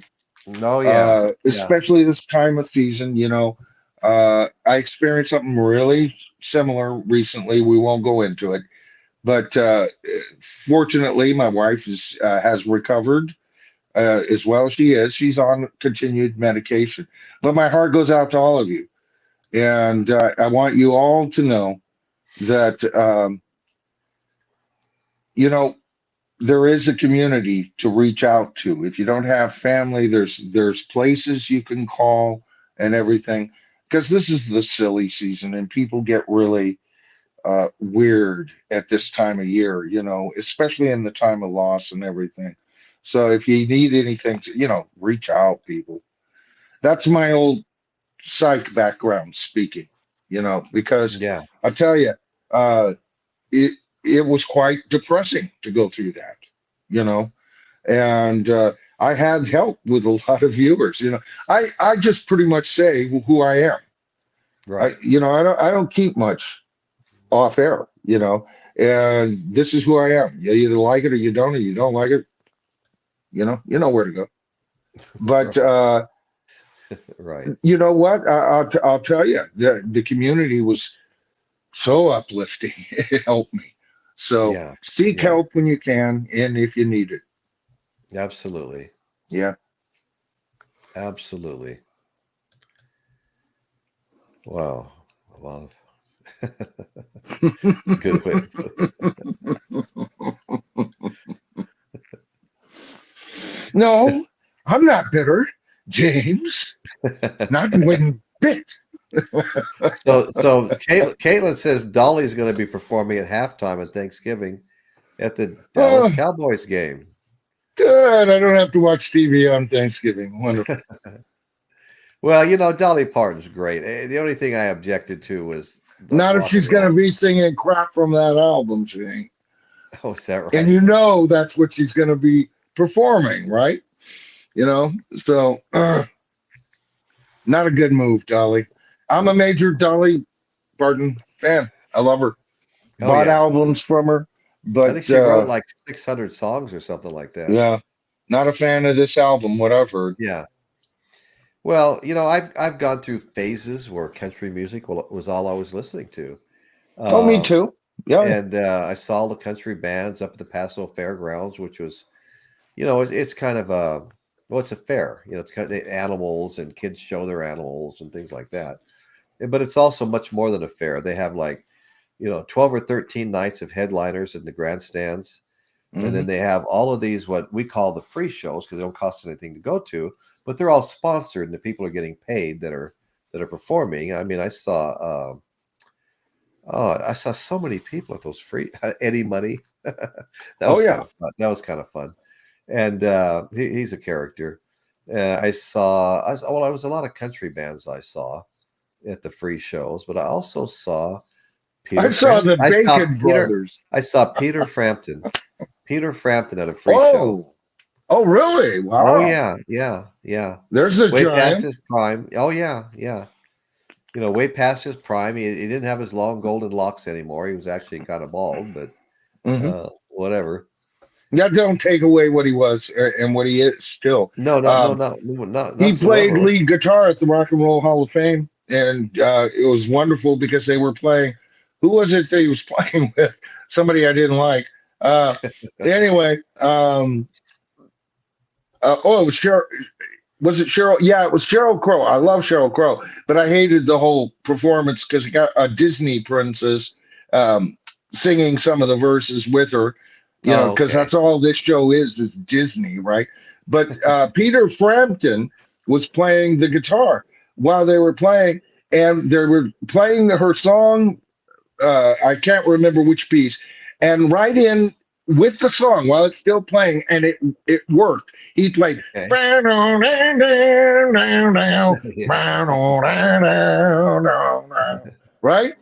Oh yeah. Yeah. Especially this time of season. You know, I experienced something really similar recently. We won't go into it, but fortunately, my wife has recovered as well as she is. She's on continued medication. But my heart goes out to all of you. And I want you all to know that, you know, there is a community to reach out to. If you don't have family, there's places you can call and everything. Because this is the silly season and people get really weird at this time of year, you know, especially in the time of loss and everything. So if you need anything to, reach out, people. That's my old psych background speaking, because Yeah. I tell you, uh, it it was quite depressing to go through that, you know, and I had help with a lot of viewers. I just pretty much say who I am. Right. I don't keep much off air. And this is who I am. You either like it or you don't like it, you know where to go. But Right. Right. you know what? I'll tell you, the community was so uplifting. It helped me. So Yeah. seek Yeah. help when you can, and if you need it. Absolutely. Yeah. Absolutely. Wow. A lot of it's a good way to put No, I'm not bitter, James. it. Not one bit. So Caitlin says Dolly's going to be performing at halftime at Thanksgiving at the Dallas Oh, Cowboys game. good. I don't have to watch TV on Thanksgiving. Wonderful. Well, Dolly Parton's great. The only thing I objected to was the Not if rock and she's going to roll. be singing crap from that album, she ain't. Oh, is that And right? you know that's what she's going to be performing, right? So not a good move, Dolly. I'm a major Dolly Parton fan. I love her. Oh Bought yeah. albums from her, I think but she wrote like 600 songs or something like that. yeah, not a fan of this album. What I've heard. Yeah. Well, I've gone through phases where country music was all I was listening to. Oh, me Um, too. Yeah. and I saw the country bands up at the Paso Fairgrounds, which was, it's kind of it's a fair. It's kind of animals and kids show their animals and things like that. But it's also much more than a fair. They have like, 12 or 13 nights of headliners in the grandstands. And then Hmm. they have all of these, what we call the free shows, because they don't cost anything to go to, but they're all sponsored and the people are getting paid that are performing. I mean, I saw so many people at those free Eddie Money. That Oh was yeah. kind of fun. That was kind of fun. And he's a character. Well, I was a lot of country bands I saw at the free shows, but I also saw I Peter saw Frampton. the Bacon Brothers. I saw Peter Frampton. Peter Frampton at a free show. Oh, oh, really? Oh Wow. yeah, yeah, yeah. There's a Way past giant. his prime. Oh yeah, yeah. Way past his prime. He didn't have his long golden locks anymore. He was actually kind of bald, but Hmm. whatever. That don't take away what he was and what he is still. No, no, no, Um, no, no, not he played whatsoever. lead guitar at the Rock and Roll Hall of Fame, and it was wonderful because they were playing. Who was it that he was playing with? Somebody I didn't like. Uh, anyway, oh, it was Cheryl. Was it Cheryl? Yeah, it was Cheryl Crow. I love Cheryl Crow, but I hated the whole performance because it got a Disney princess um, singing some of the verses with her. Oh, Because okay. that's all this show is Disney, right? But Peter Frampton was playing the guitar while they were playing, and they were playing her song. I can't remember which piece, and right in with the song while it's still playing, and it worked. He played Okay. right,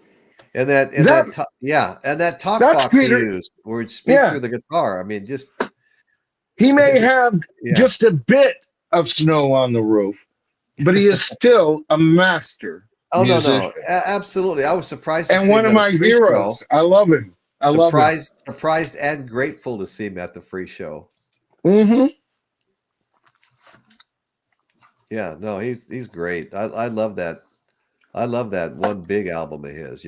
Yeah. that And that talk that's box he Peter. used where he'd speak Yeah, through the guitar. I mean, just he may have yeah. just a bit of snow on the roof, but he is still a master Oh no, no, musician absolutely. I was surprised to and see one him of at a my free show. heroes. I love him. I love him. Surprised and grateful to see him at the free show. Hmm. Yeah, no, he's great. I love that. I love that one big album of his.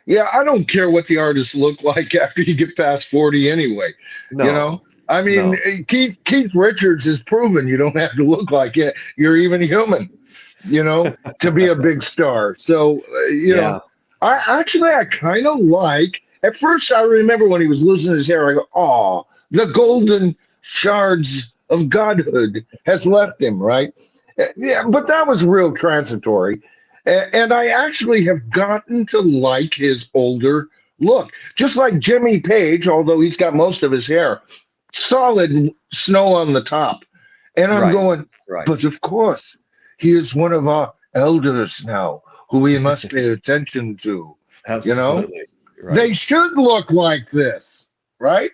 Yeah, I don't care what the artists look like after you get past 40 anyway. You know, No, I mean, no. Keith Richards has proven you don't have to look like it. You're even human, to be a big star. So, Yeah. I kind of like, at first, I remember when he was losing his hair, I go, oh, the golden shards of godhood has left him, right? Yeah, but that was real transitory. And I actually have gotten to like his older look. Just like Jimmy Page, although he's got most of his hair, solid snow on the top. And I'm Right. going, Right. but of course, he is one of our elders now who we must pay attention to. You know, Absolutely. they Right. should look like this, right?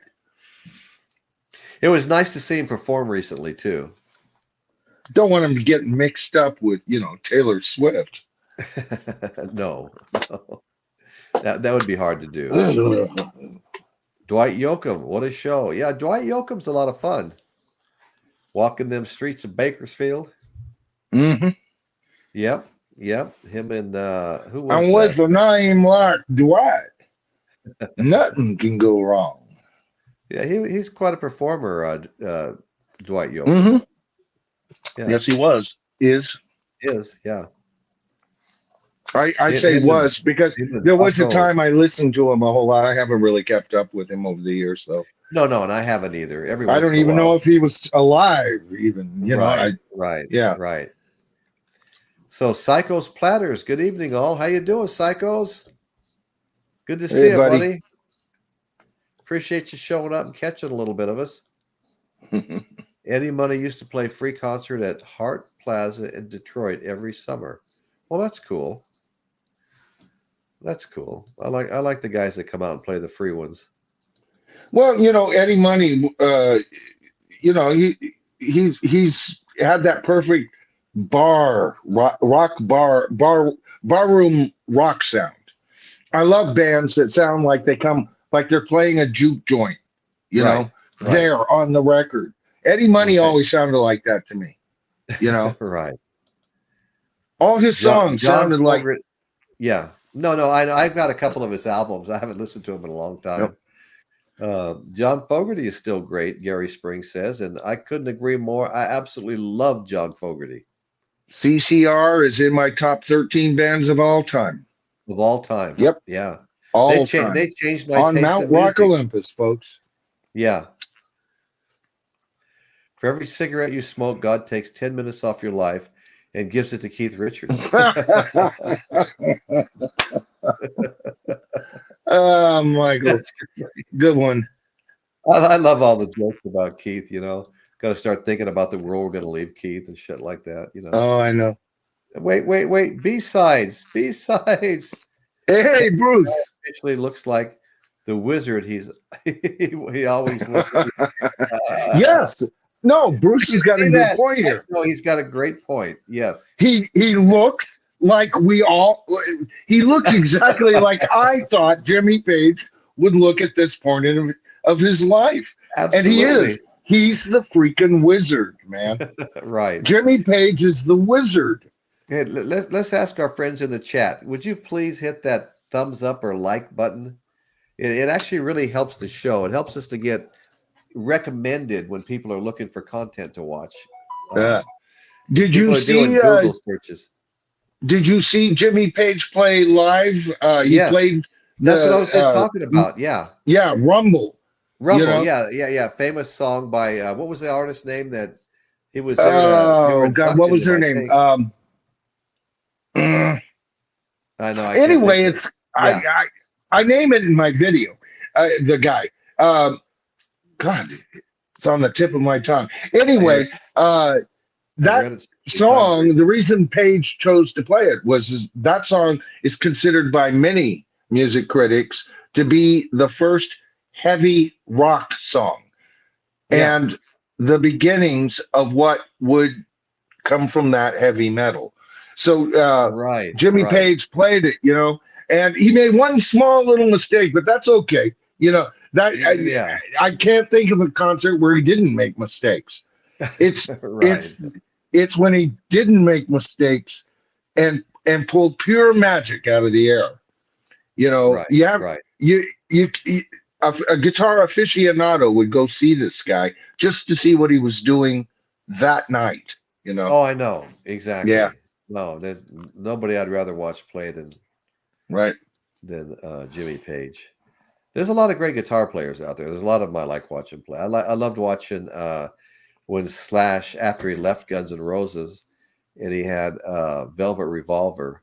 It was nice to see him perform recently too. Don't want him to get mixed up with, Taylor Swift. No. No. That would be hard to do. Dwight Yoakam, what a show! Yeah, Dwight Yoakam's a lot of fun. Walking them streets of Bakersfield. Mm-hmm. Yep, yep. Him and who was And with that? a name like Dwight, nothing can go wrong. Yeah, he's quite a performer. Dwight Yoakam. Mm-hmm. Yeah, Yes, he was. Is. yeah. I say Him and was because him and there was a Paco. time I listened to him a whole lot. I haven't really kept up with him over the years, so No, and I haven't either. Every I once don't in a even know while. if he was alive. Even Right, I right, yeah. right. So, Psychos Platters. Good evening, all. How you doing, Psychos? Good to see Hey, you, buddy. buddy. Appreciate you showing up and catching a little bit of us. Eddie Money used to play free concert at Hart Plaza in Detroit every summer. Well, that's cool. That's cool. I like the guys that come out and play the free ones. Well, Eddie Money. He's had that perfect barroom rock sound. I love bands that sound like they come like they're playing a juke joint. You Right, know, right, there on the record. Eddie Money right, always sounded like that to me. You know, right. all his songs John sounded like. Fogerty. Yeah. No. I've got a couple of his albums. I haven't listened to him in a long Yep. time. John Fogerty is still great, Gary Springs says, and I couldn't agree more. I absolutely love John Fogerty CCR is in my top 13 bands of all time. of all time. Yep, Yeah. all time. They changed my On taste Mount in Rock music. Olympus, folks. Yeah. For every cigarette you smoke, God takes 10 minutes off your life and gives it to Keith Richards. Michael, That's great. good one. I love all the jokes about Keith, Got to start thinking about the world we're going to leave Keith and shit like that. Oh, I know. Wait. B-sides. Hey, Bruce. Actually looks like the wizard he always was. Yes. No, Bruce You has got a see good that? point here. No, he's got a great point. Yes. He looks like he looks exactly like I thought Jimmy Page would look at this point of his life. And he Absolutely. is. He's the freaking wizard, man. Right. Jimmy Page is the wizard. Hey, let's ask our friends in the chat. Would you please hit that thumbs up or like button? It actually really helps the show. It helps us to get recommended when people are looking for content to watch. Did People you are doing see Google searches. Did you see Jimmy Page play live? He Yes. played That's what I was just talking about. Yeah. Yeah, Rumble. Rumble. Yeah. Famous song by what was the artist's name that he was there they were Oh God, what inducted was him, their I name? think. I know. I can't Anyway, think of it's Yeah. I name it in my video. The guy. God, it's on the tip of my tongue. Anyway, I that read it 60 times song, already. the reason Page chose to play it was that song is considered by many music critics to be the first heavy rock song Yeah. and the beginnings of what would come from that heavy metal. So Right. Jimmy Page played it, and he made one small little mistake, but that's okay. That Yeah. I can't think of a concert where he didn't make mistakes. It's Right. it's when he didn't make mistakes and pulled pure magic out of the air. Right. You have Right. you a guitar aficionado would go see this guy just to see what he was doing that night. Oh, I know. Yeah. Exactly. No, there's nobody I'd rather watch play than Right. Jimmy Page. There's a lot of great guitar players out there. There's a lot of them I like watching play. I loved watching when Slash, after he left Guns N' Roses and he had Velvet Revolver.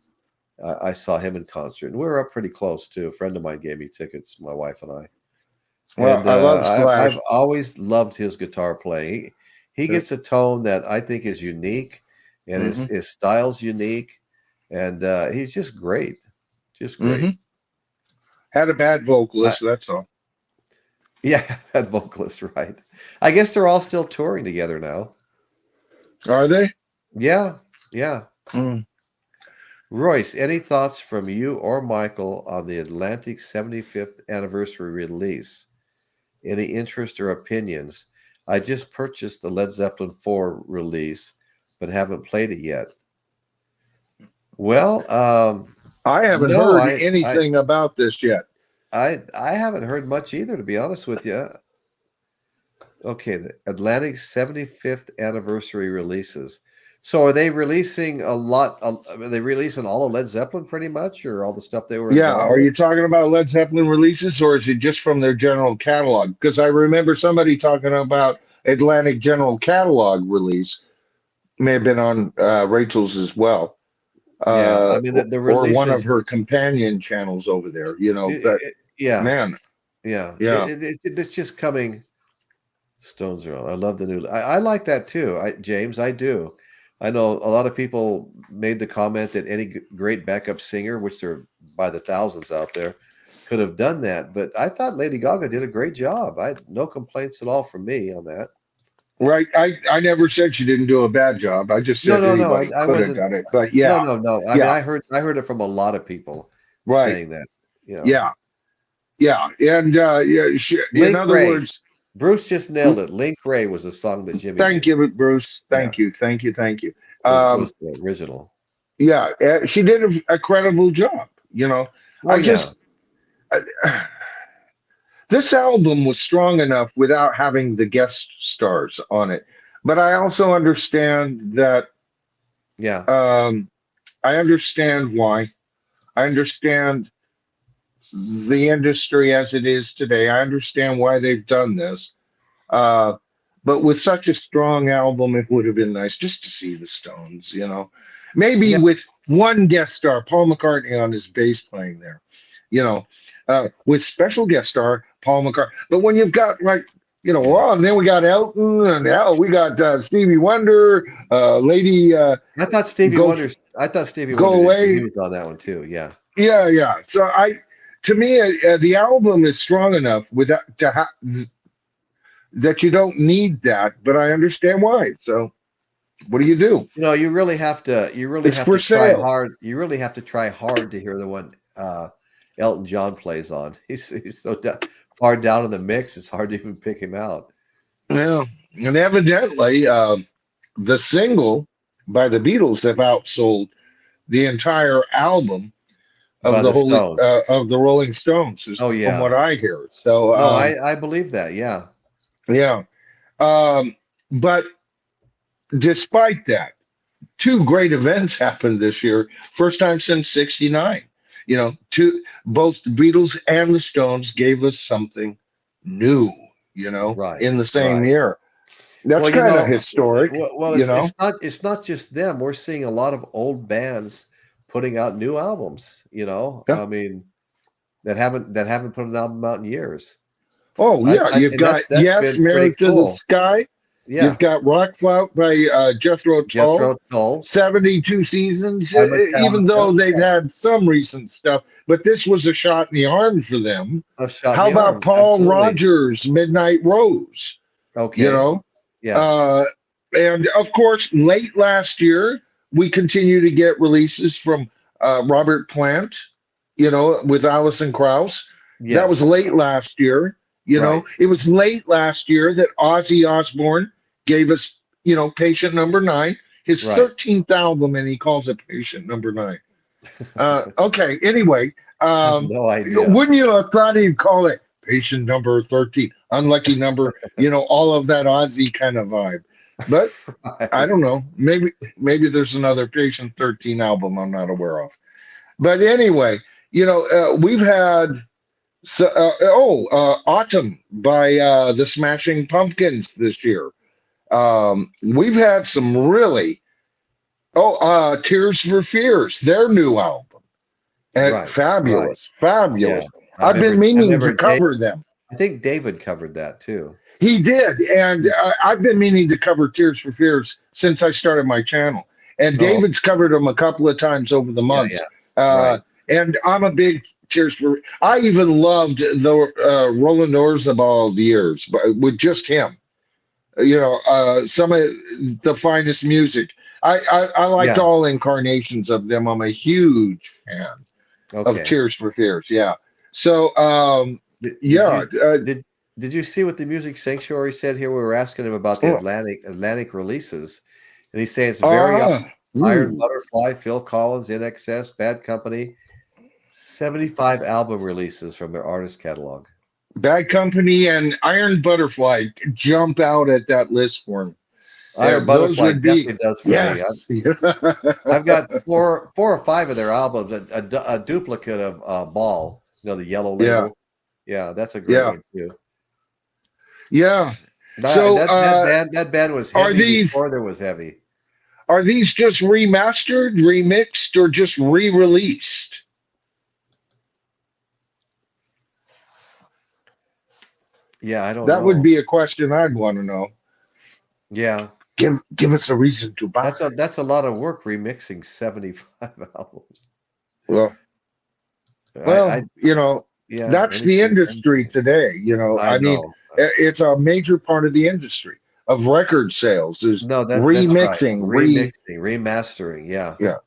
I saw him in concert, and we were up pretty close too. A friend of mine gave me tickets, my wife and I. Well, And I love Slash. I've always loved his guitar playing. He gets a tone that I think is unique, and his style's unique, and he's just great, just great. Had a bad vocalist, that's all. Yeah, that vocalist, right? I guess they're all still touring together now. Are they? Yeah. Mm. Royce, any thoughts from you or Michael on the Atlantic 75th anniversary release? Any interest or opinions? I just purchased the Led Zeppelin 4 release, but haven't played it yet. Well, I haven't no, heard I, anything about this yet. I haven't heard much either, to be honest with you. Okay, the Atlantic 75th anniversary releases. So are they releasing a lot? Are they releasing all of Led Zeppelin pretty much, or all the stuff they were Yeah, involved are with? you talking about Led Zeppelin releases, or is it just from their general catalog? Because I remember somebody talking about Atlantic General Catalog release. May have been on Rachel's as well, Yeah, I mean the or one of releases. her companion channels over there. You know, but Yeah, man, yeah, yeah, it's just coming. Stones are on. I love the new. I like that too. James, I do. I know a lot of people made the comment that any great backup singer, which there are by the thousands out there, could have done that. But I thought Lady Gaga did a great job. I had no complaints at all from me on that. right. I never said she didn't do a bad job. I just No, said no, no. anybody I could have wasn't. done it. But No, yeah, no, no. I mean, yeah, I heard it from a lot of people right, saying that. You know, yeah, yeah, and yeah. In Link other Ray. words, Bruce just nailed it. Link Ray was a song that Jimmy thank did. you, Bruce. Yeah, Thank you, thank you, thank you. was Um, the original. yeah, she did a credible job. You know, Oh I yeah, just this album was strong enough without having the guest stars on it. But I also understand that yeah, um, I understand why. I understand the industry as it is today. I understand why they've done this. Uh, but with such a strong album, it would have been nice just to see the Stones, you know. Maybe yeah. with one guest star, Paul McCartney on his bass playing there, you know, with special guest star, Paul McCartney. But when you've got like, you know, Yeah. well, and then we got Elton, and hell, we got Stevie Wonder, Lady Go I thought Stevie Go Wonder did. He Away. was on that one too. Yeah. Yeah, yeah. So to me, the album is strong enough without that you don't need that, but I understand why. So what do you do? You know, you really have to. You really It's have for to try sale. hard. You really have to try hard to hear the one Elton John plays on. He's so far down in the mix. It's hard to even pick him out. Yeah, and evidently, the single by the Beatles have outsold the entire album of By the the Holy Stones. of the Rolling Stones, Oh from yeah. what I hear. So No, I believe that. Yeah. yeah, um, but despite that, two great events happened this year. First time since '69. You know, both the Beatles and the Stones gave us something new. You know, Right. in the same Right. year. That's Well, you kind of know, historic. You know, it's not just them. We're seeing a lot of old bands putting out new albums. You know, yeah. I mean, that haven't put an album out in years. Oh yeah, you've And got that's Yes, been pretty Married to the cool. Sky. Yeah, You've got Rock Flout by Jethro Tull. Jethro Tull 72 seasons, by even though Metallica. they've had some recent stuff, but this was a shot in the arm for them. A shot in How the about arm, Paul absolutely. Rogers' Midnight Rose? You Okay, know, yeah, uh, and of course, late last year, we continue to get releases from Robert Plant, you know, with Alison Krauss. That was yes, late last year. You right, know, it was late last year that Ozzy Osbourne gave us, you know, Patient Number Nine, his right. 13th album, and he calls it Patient Number Nine. Okay, anyway, I have no idea. wouldn't you have thought he'd call it Patient Number 13, Unlucky Number, you know, all of that Ozzy kind of vibe? But I Right. don't know. Maybe there's another Patient 13 album I'm not aware of. But anyway, you know, we've had Autumn by the Smashing Pumpkins this year. We've had some really Tears for Fears, their new album, and Right, right. fabulous, Yeah, fabulous. I I've been remember I meaning to remember Dave cover them. I think David covered that too. He did, and Yeah. I've been meaning to cover Tears for Fears since I started my channel. And Oh, David's covered them a couple of times over the yeah, months. yeah. Uh, Right. and I'm a big Tears for. I even loved the Roland Orzabal years, but with just him. You know, some of the finest music. I liked Yeah. all incarnations of them. I'm a huge fan of Okay. Tears for Fears. Yeah. So Did yeah. you did did you see what the Music Sanctuary said here? We were asking him about the Uh, Atlantic releases, and he says it's very ah, Iron ooh, Butterfly, Phil Collins, In Excess, Bad Company, 75 album releases from their artist catalog. Bad Company and Iron Butterfly jump out at that list for me. Iron Those Butterfly would be definitely does for me. yes. I've got four or five of their albums, a duplicate of Ball, the yellow Yeah, label. Yeah, that's a great yeah, one too. yeah. That So that that band that band was are heavy these before there was heavy. are these just remastered, remixed, or just re-released? Yeah, I don't That would know. be a question I'd want to know. Yeah, Give us a reason to buy. that's a lot of work remixing 75 albums. Well, I well, you know, yeah, that's the industry anything. today. I I mean, know. it's a major part of the industry of record sales is No, that's right. remixing, Remixing, remastering. Yeah, yeah.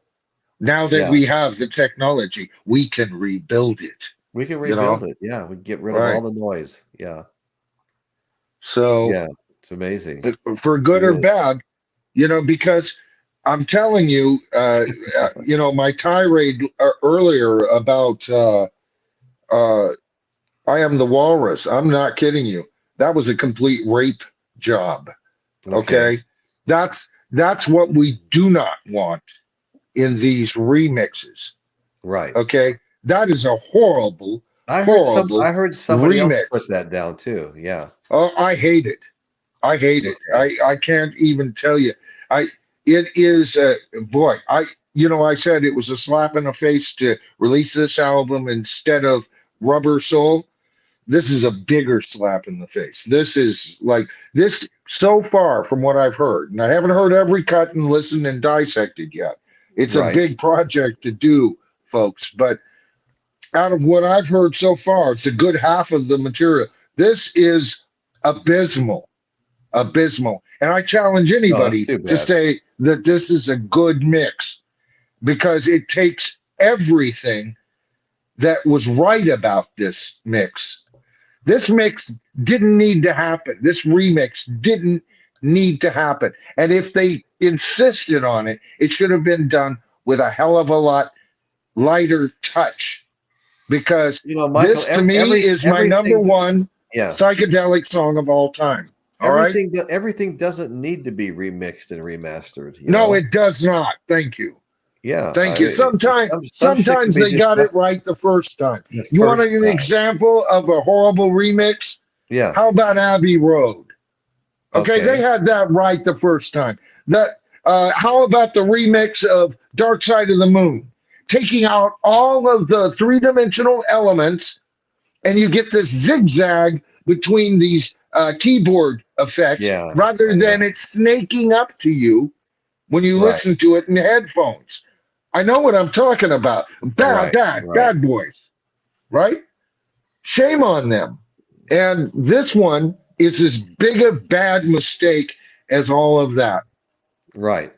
Now that yeah. we have the technology, we can rebuild it, We can you know, rebuild it. Yeah, we get rid of all right? the noise. Yeah, So yeah. It's amazing. for It good or is. bad, because I'm telling you, my tirade earlier about uh, I am the walrus. I'm not kidding you. That was a complete rape job. Okay. Okay, that's what we do not want in these remixes. Right. Okay, that is a horrible, I horrible heard somebody else remix. put that down too. Yeah. Oh, I hate it. I hate it. Okay. I can't even tell you. I it is boy. I said it was a slap in the face to release this album instead of Rubber Soul. This is a bigger slap in the face. This is like this so far from what I've heard, and I haven't heard every cut and listened and dissected yet. It's a Right. big project to do, folks. But out of what I've heard so far, it's a good half of the material. This is abysmal, abysmal. And I challenge Oh, that's anybody too to bad. say that this is a good mix because it takes everything that was right about this mix. This mix didn't need to happen. This remix didn't need to happen. And if they insisted on it, it should have been done with a hell of a lot lighter touch because Michael, this to me is my number one yeah, psychedelic song of all time. All right. everything doesn't need to be remixed and remastered, No, it does not. Thank you. Yeah. Thank you. Some shit can Sometimes be they just got it left right the first time. the You want first an time. example of a horrible remix? Yeah. How about Abbey Road? Okay, they Okay. had that right the first time. That how about the remix of Dark Side of the Moon? Taking out all of the three-dimensional elements, and you get this zigzag between these keyboard effects, Yeah, rather I know. than it snaking up to you when you Right. listen to it in the headphones. I know what I'm talking about. Right. Right. Bad boys, right? Shame on them. And this one is as big a bad mistake as all of that. Right.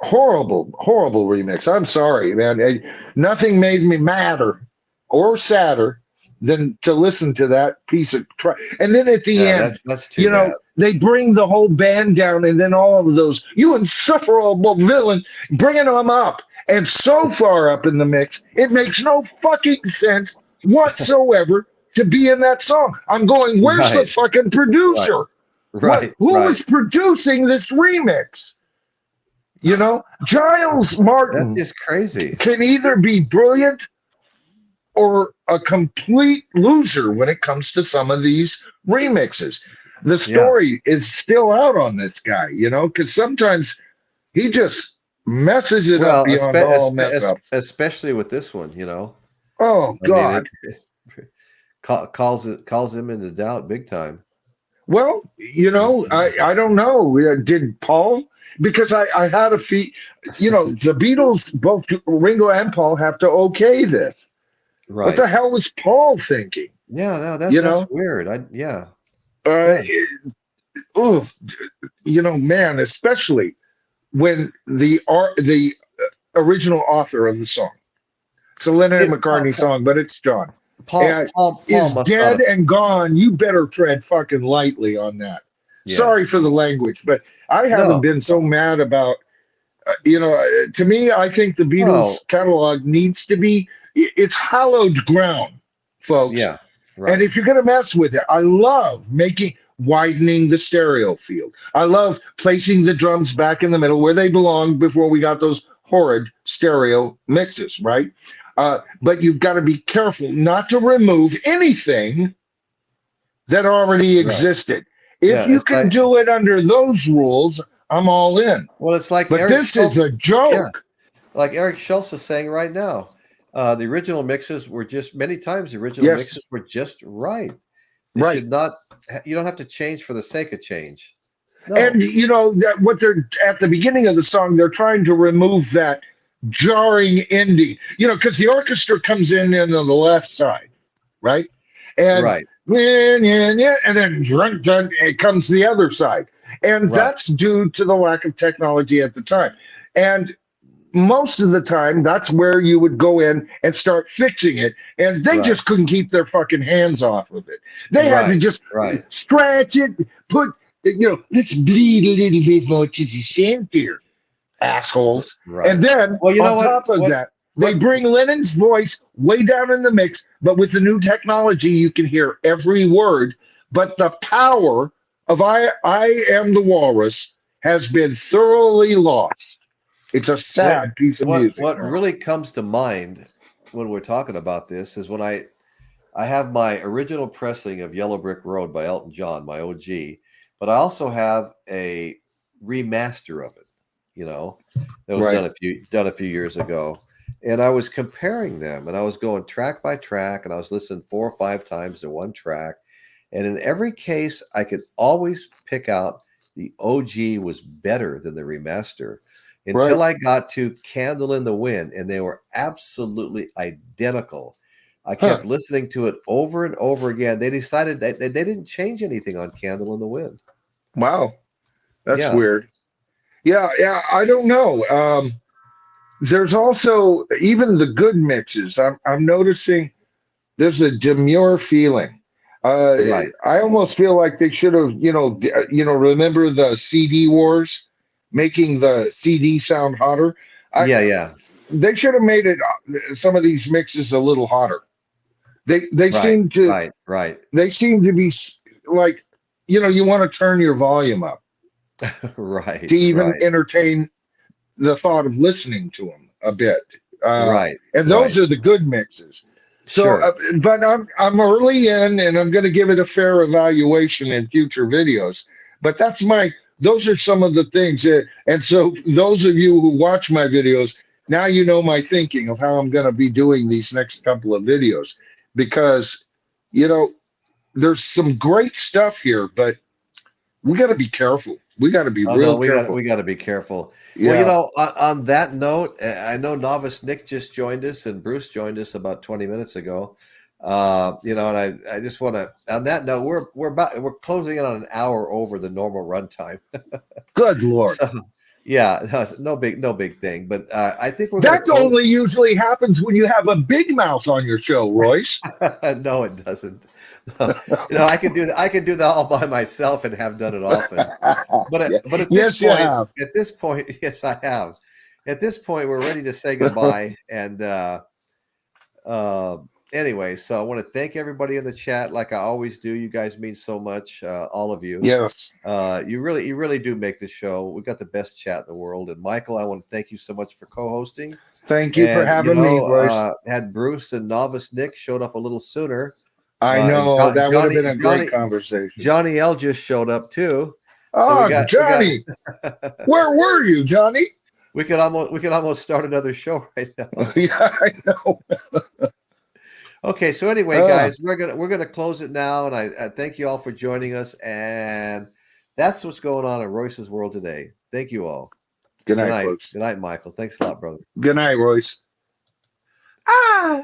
Horrible, horrible remix. I'm sorry, man. Nothing made me madder or sadder than to listen to that piece of trash. And then at the Yeah, end, that's too bad. they bring the whole band down, and then all of those, you insufferable villain, bringing them up. And so far up in the mix, it makes no fucking sense whatsoever to be in that song. I'm going, where's the Right. fucking Right. producer? Right. Who Right. was producing this remix? Giles That's Martin just crazy. can either be brilliant or a complete loser when it comes to some of these remixes. The Yeah. story is still out on this guy, because sometimes he just messes it up Well, beyond all mess ups. especially with this one. Oh I mean, God. calls him into doubt big time. Well, I don't know. Did Paul? Because I had a fee. The Beatles, both Ringo and Paul, have to okay this. What Right. the hell was Paul thinking? Yeah, no, You that's know, weird. Yeah. uh, Yeah. oh, man, especially when the original author of the song, it's a Lennon and Paul, McCartney song, but it's John, and Paul is must not dead have. and gone. You better tread fucking lightly on that. Yeah. Sorry for the language, but I haven't No. been so mad about to me, I think the Beatles Well, catalog needs to be, it's hallowed ground, folks. yeah. And Right. if you're going to mess with it, I love widening the stereo field. I love placing the drums back in the middle where they belong before we got those horrid stereo mixes, right? But you've got to be careful not to remove anything that already Right. existed. If Yeah. you can do it under those rules, I'm all in. It's like But Eric this is Schultz. a Yeah. joke. Like Eric Schultz is saying right now. The original mixes were just many times the original Yes, mixes were just right. They right. should not, you don't have to change for the sake of change. And No. that what they're at the beginning of the song, they're trying to remove that jarring ending. Because the orchestra comes in on the left side, right? And Right. and then it comes the other side. And Right. that's due to the lack of technology at the time. And most of the time, that's where you would go in and start fixing it. And they Right. just couldn't keep their fucking hands off of it. They had to Right. just Right. stretch it, let's bleed a little bit more to the center, assholes. Right. And then Well, you know on top of that, they what, bring Lennon's voice way down in the mix, but with the new technology, you can hear every word. But the power of I Am the Walrus has been thoroughly lost. It's a what, sad piece of music what now. really comes to mind when we're talking about this is when I have my original pressing of Yellow Brick Road by Elton John, my OG, but I also have a remaster of it, that was Right. done a few years ago. And I was comparing them and I was going track by track and I was listening 4 or 5 times to one track. And in every case, I could always pick out the OG was better than the remaster Right. until I got to Candle in the Wind, and they were absolutely identical. I kept Huh. listening to it over and over again. They decided that they didn't change anything on Candle in the Wind. Wow. That's Yeah. weird. Yeah, yeah. I don't know. There's also even the good mixes. I'm noticing there's a demure feeling. Uh, Right. I almost feel like they should have, remember the CD wars, making the CD sound hotter. I Yeah, yeah. They should have made it some of these mixes a little hotter. They Right, seem to right, right, they seem to be like, you want to turn your volume up to right, even right, entertain the thought of listening to them a bit. right, And right. those are the good mixes. So, Sure. but I'm early in, and I'm going to give it a fair evaluation in future videos. But those are some of the things. And so, those of you who watch my videos, now you know my thinking of how I'm going to be doing these next couple of videos, because you know there's some great stuff here, but we got to be careful. We got to be Oh no, real careful. we got to be careful. Well, Yeah. on that note, I know Novice Nick just joined us and Bruce joined us about 20 minutes ago. And I just want to, on that note, we're closing in on an hour over the normal runtime. Good Lord. So yeah, no, it's no big thing. But I think we're going That to close. only usually happens when you have a big mouth on your show, Royce. No, it doesn't. I can do that. I can do that all by myself and have done it often. But Yeah. at Yes, you have. this point, yes, I have. At this point, we're ready to say goodbye. And uh, anyway, so I want to thank everybody in the chat, like I always do. You guys mean so much, all of you. Yes. You really do make the show. We got the best chat in the world. And Michael, I want to thank you so much for co-hosting. Thank you for And having me, Royce. had Bruce and Novice Nick showed up a little sooner. I And know that would have been a great conversation. Johnny L just showed up too. So Oh, Johnny, where were you, Johnny? we could almost start another show right now. Yeah, I know. Okay, so anyway, guys, we're gonna close it now, and I thank you all for joining us, and that's what's going on in Royce's world today. Thank you all. Good night, folks. Good night, Michael. Thanks a lot, brother. Good night, Royce. Ah.